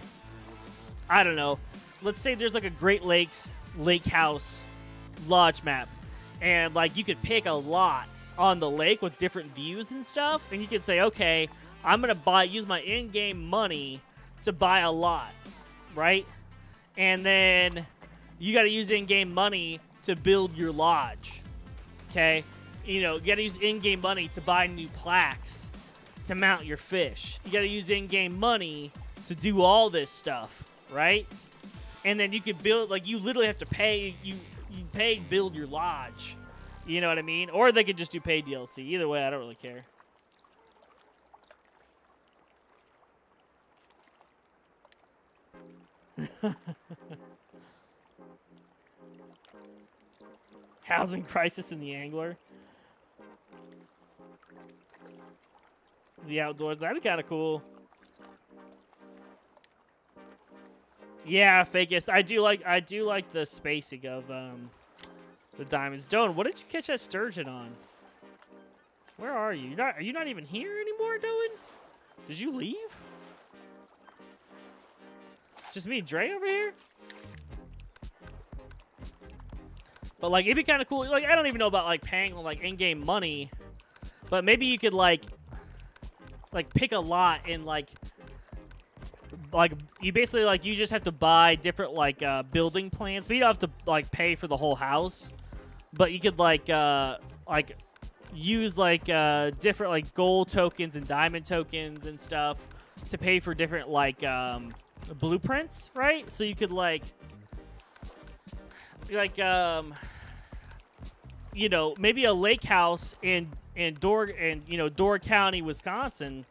I don't know, let's say there's like a Great Lakes lake house lodge map, and like you could pick a lot on the lake with different views and stuff, and you could say, okay, I'm gonna use my in-game money to buy a lot, right? And then you got to use in-game money to build your lodge, okay? You got to use in-game money to buy new plaques to mount your fish. You got to use in-game money to do all this stuff, right? And then you could build, like, you literally have to pay, you pay to build your lodge. You know what I mean? Or they could just do pay DLC. Either way, I don't really care. Housing crisis in the Angler. The outdoors. That'd be kind of cool. Yeah, Fakis. I do like the spacing of the diamonds. Doan, what did you catch that sturgeon on? Where are you? Are you not even here anymore, Doan? Did you leave? It's just me and Dre over here? But like it'd be kind of cool. Like I don't even know about like paying like in-game money, but maybe you could like pick a lot and like you basically like you just have to buy different like building plans. But you don't have to like pay for the whole house. But you could like use like different like gold tokens and diamond tokens and stuff to pay for different like blueprints, right? So you could like maybe a lake house in Door County, Wisconsin.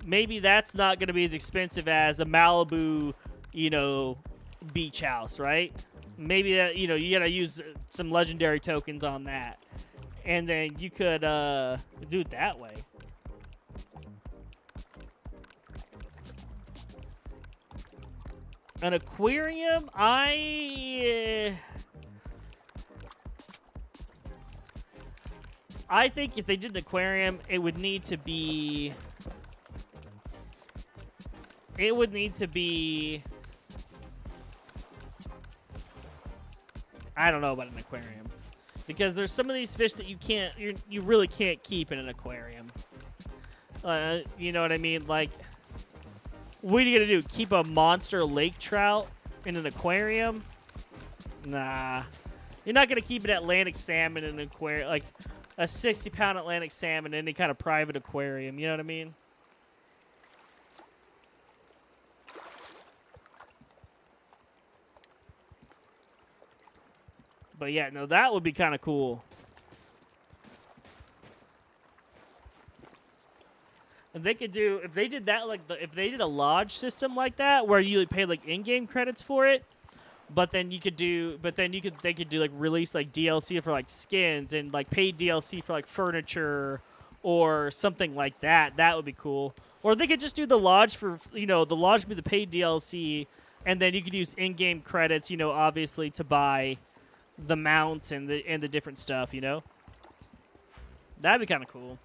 Maybe that's not going to be as expensive as a Malibu, beach house, right? Maybe that you got to use some legendary tokens on that, and then you could do it that way. An aquarium, I think if they did an aquarium, it would need to be. I don't know about an aquarium, because there's some of these fish that you really can't keep in an aquarium. You know what I mean? Like, what are you gonna do? Keep a monster lake trout in an aquarium, nah. You're not going to keep an Atlantic salmon in an aquarium, like a 60-pound Atlantic salmon in any kind of private aquarium. You know what I mean? But yeah, no, that would be kind of cool. And they could do, if they did that, like if they did a lodge system like that, where you pay like in-game credits for it, but then you could do, they could do like release like DLC for like skins and like paid DLC for like furniture or something like that. That would be cool. Or they could just do the lodge for, the lodge would be the paid DLC, and then you could use in-game credits, obviously to buy the mounts and the different stuff, That'd be kind of cool.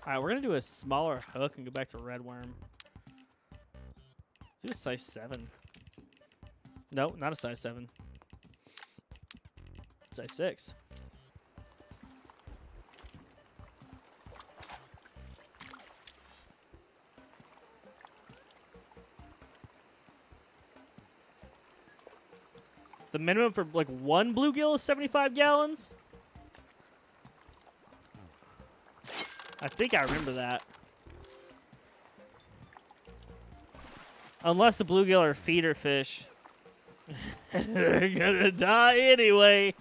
All right, we're going to do a smaller hook and go back to red worm. Do a size 7. No, not a size 7. Size 6. The minimum for like one bluegill is 75 gallons? I think I remember that. Unless the bluegill are feeder fish. They're gonna die anyway.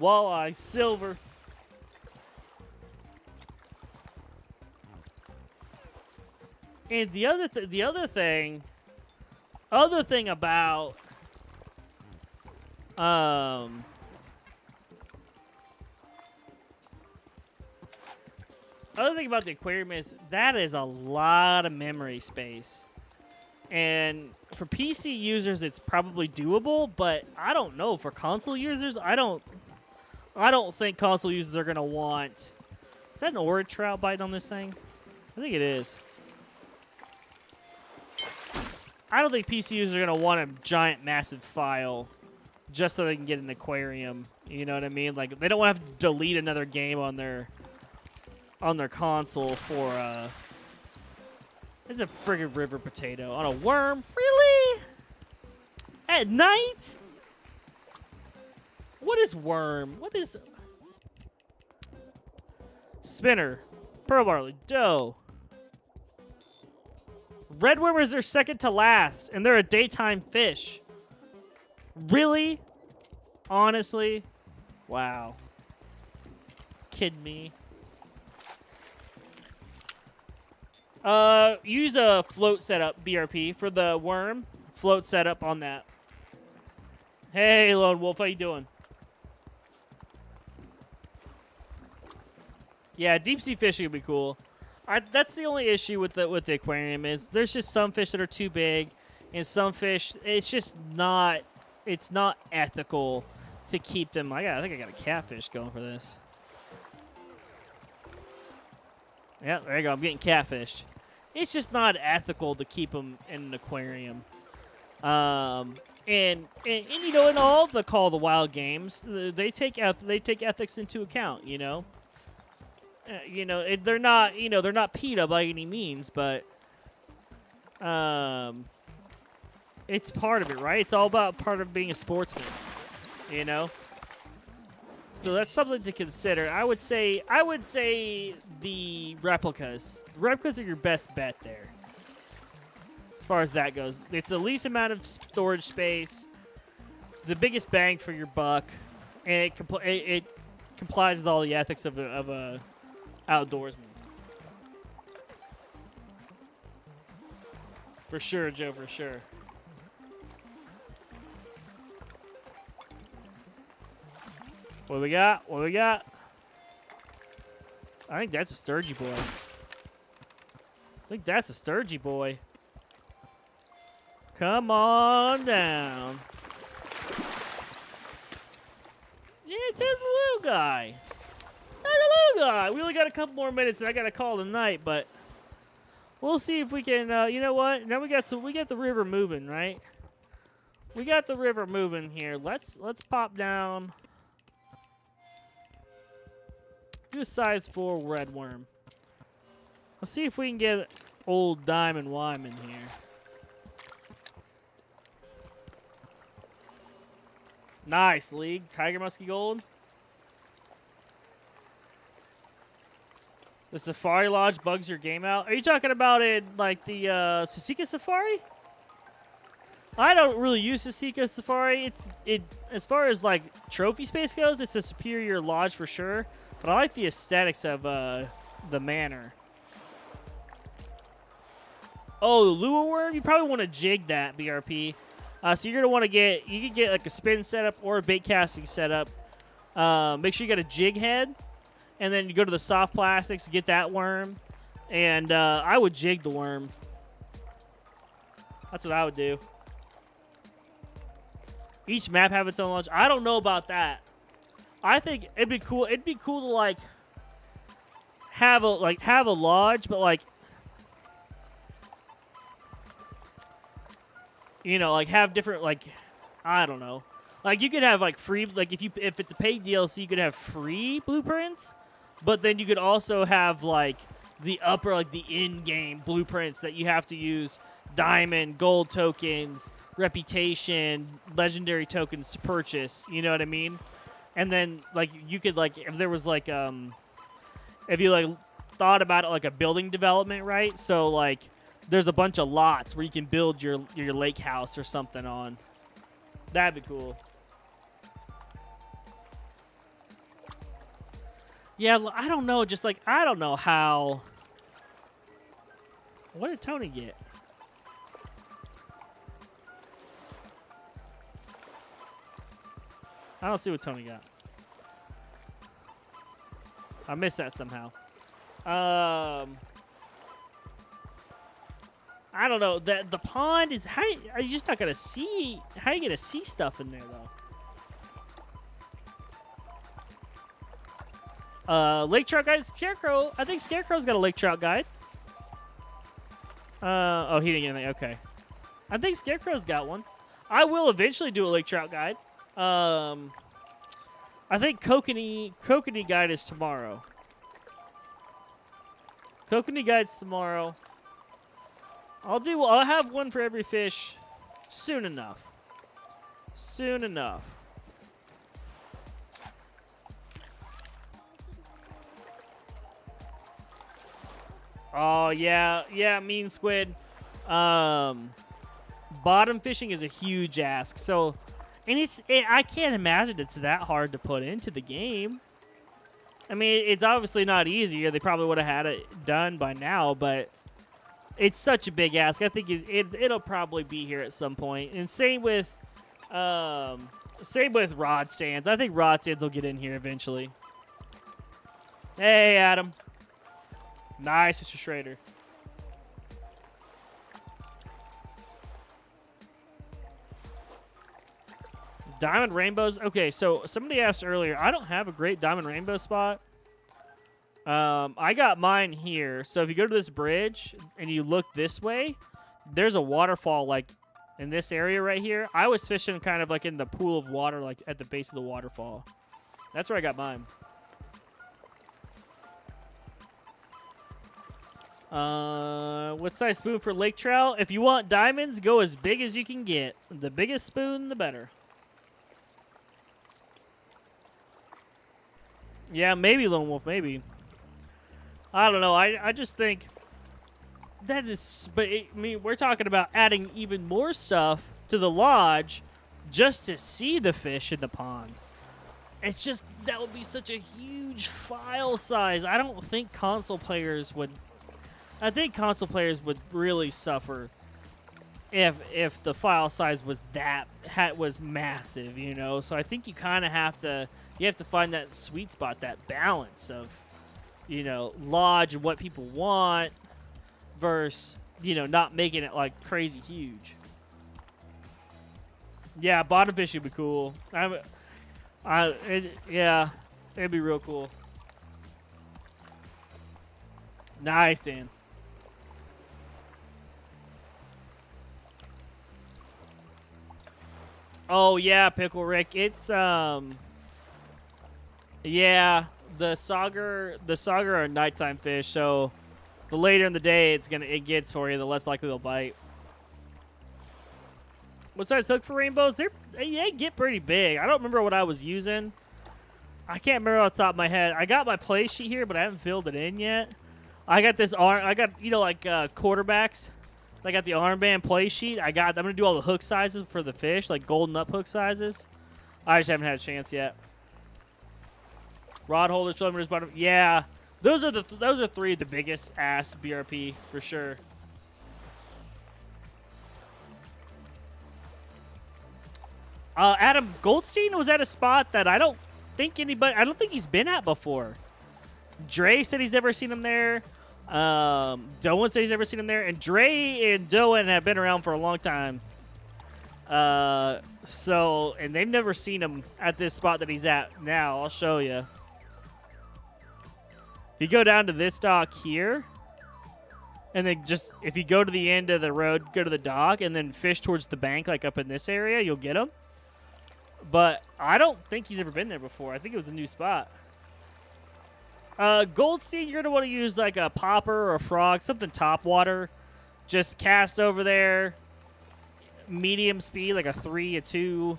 Walleye, silver. And the other thing about the aquarium is that is a lot of memory space. And for PC users it's probably doable, but I don't know for console users, I don't think console users are going to want. Is that an orange trout biting on this thing? I think it is. I don't think PC users are going to want a giant, massive file just so they can get an aquarium. You know what I mean? Like, they don't want to have to delete another game on their console for, it's a friggin' river potato on a worm. Really? At night? What is worm? What is... Spinner. Pearl barley. Dough. Red worm is their second to last, and they're a daytime fish. Really? Honestly? Wow. Kidding me? Use a float setup, BRP, for the worm. Float setup on that. Hey, Lone Wolf, how you doing? Yeah, deep sea fishing would be cool. That's the only issue with the aquarium is there's just some fish that are too big, and some fish it's just not ethical to keep them. I think I got a catfish going for this. Yeah, there you go. I'm getting catfish. It's just not ethical to keep them in an aquarium. And in all the Call of the Wild games, they take ethics into account. They're not PETA by any means, but it's part of it, right? It's all about part of being a sportsman, So that's something to consider. I would say the replicas. The replicas are your best bet there. As far as that goes, it's the least amount of storage space, the biggest bang for your buck, and it complies with all the ethics of a outdoorsman. For sure, Joe, for sure. What we got? What we got? I think that's a Sturgeon boy. Come on down. Yeah, it is a little guy. We only got a couple more minutes, and I got to call it a night. But we'll see if we can. You know what? Now we got the river moving, right? We got the river moving here. Let's pop down. Do a size 4 red worm. Let's see if we can get old Diamond Wyman here. Nice, League. Tiger Muskie Gold. The Safari Lodge bugs your game out. Are you talking about it like the Sasika Safari? I don't really use Sasika Safari. It as far as like trophy space goes, it's a superior lodge for sure. But I like the aesthetics of the manor. Oh, the lure worm. You probably want to jig that BRP. So you're gonna want to get you can get like a spin setup or a bait casting setup. Make sure you got a jig head. And then you go to the soft plastics, get that worm. And I would jig the worm. That's what I would do. Each map have its own launch. I don't know about that. I think it'd be cool. It'd be cool to like have a lodge, but like you know, like have different like I don't know. Like you could have like free like if it's a paid DLC, you could have free blueprints. But then you could also have, like, the upper, like, the in-game blueprints that you have to use diamond, gold tokens, reputation, legendary tokens to purchase. You know what I mean? And then, like, you could, like, if there was, like, if you, like, thought about it like a building development, right? So, like, there's a bunch of lots where you can build your lake house or something on. That'd be cool. Yeah, I don't know. Just like, I don't know how. What did Tony get? I don't see what Tony got. I missed that somehow. I don't know. The pond is how are you just not gonna see? How are you gonna see stuff in there though? Lake trout guide. Scarecrow. I think Scarecrow's got a lake trout guide. Oh, he didn't get anything. Okay. I think Scarecrow's got one. I will eventually do a lake trout guide. I think Kokanee guide is tomorrow. Kokanee guide's tomorrow. I'll have one for every fish soon enough. Soon enough. Oh, yeah, mean squid. Bottom fishing is a huge ask. So, and I can't imagine it's that hard to put into the game. I mean, it's obviously not easier. They probably would have had it done by now, but it's such a big ask. I think it'll probably be here at some point. And same with rod stands. I think rod stands will get in here eventually. Hey, Adam. Nice, Mr. Schrader. Diamond rainbows. Okay, so somebody asked earlier. I don't have a great diamond rainbow spot. I got mine here. So if you go to this bridge and you look this way, there's a waterfall like in this area right here. I was fishing kind of like in the pool of water, like at the base of the waterfall. That's where I got mine. What size spoon for lake trout? If you want diamonds, go as big as you can get. The biggest spoon, the better. Yeah, maybe Lone Wolf, maybe. I don't know. I just think that is... But, I mean, we're talking about adding even more stuff to the lodge just to see the fish in the pond. It's just... That would be such a huge file size. I don't think console players would... I think console players would really suffer if the file size was was massive, you know. So I think you kind of have to find that sweet spot, that balance of, you know, lodge and what people want versus, you know, not making it like crazy huge. Yeah, bottom fishing would be cool. Yeah, it'd be real cool. Nice, Dan. Oh yeah, Pickle Rick. It's yeah, the Sauger are nighttime fish, so the later in the day it gets for you, the less likely they'll bite. What size hook for rainbows? They get pretty big. I don't remember what I was using. I can't remember off the top of my head. I got my play sheet here, but I haven't filled it in yet. I got this arm. I got, you know, like quarterbacks. I got the armband play sheet. I'm gonna do all the hook sizes for the fish, like golden up hook sizes. I just haven't had a chance yet. Rod holder, shoulders, bottom. Yeah, those are three of the biggest ass BRP for sure. Adam Goldstein was at a spot that I don't think he's been at before. Dre said he's never seen him there. Doan said he's never seen him there. And Dre and Doan have been around for a long time. And they've never seen him at this spot that he's at now. I'll show you. If you go down to this dock here, and then if you go to the end of the road, go to the dock, and then fish towards the bank, like up in this area, you'll get him. But I don't think he's ever been there before. I think it was a new spot. Goldstein, you're going to want to use like a popper or a frog, something top water. Just cast over there. Medium speed, like a 3, a 2.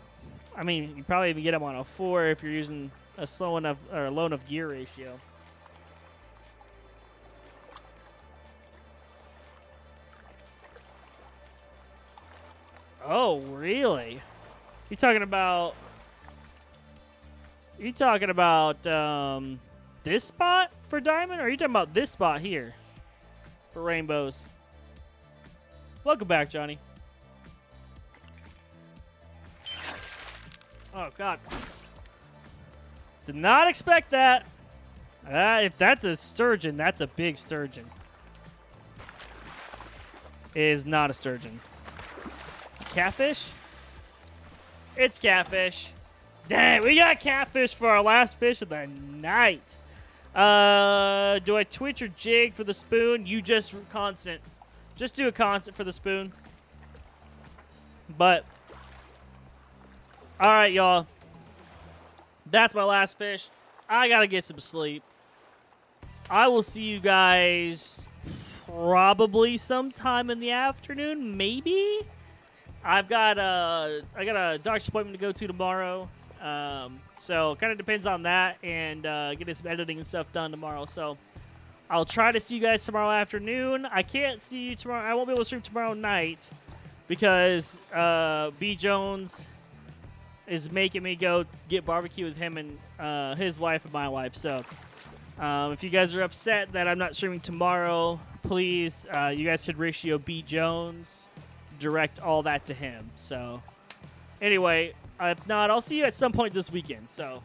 I mean, you probably even get him on a 4 if you're using a slow enough or a low enough gear ratio. Oh, really? You talking about this spot for diamond, or are you talking about this spot here for rainbows? Welcome back, Johnny. Oh, God. Did not expect that. If that's a sturgeon, that's a big sturgeon. It is not a sturgeon. Catfish? It's catfish. Dang, we got catfish for our last fish of the night. Do I twitch or jig for the spoon? You just constant. Just do a constant for the spoon. But, all right, y'all. That's my last fish. I got to get some sleep. I will see you guys probably sometime in the afternoon, maybe? I got a doctor's appointment to go to tomorrow. So kind of depends on that and getting some editing and stuff done tomorrow. So I'll try to see you guys tomorrow afternoon. I can't see you tomorrow. I won't be able to stream tomorrow night because B. Jones is making me go get barbecue with him and his wife and my wife. So if you guys are upset that I'm not streaming tomorrow, please, you guys could ratio B. Jones. Direct all that to him. So anyway, if not, I'll see you at some point this weekend. So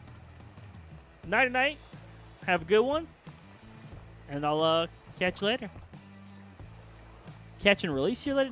night. Have a good one. And I'll catch you later. Catch and release you later.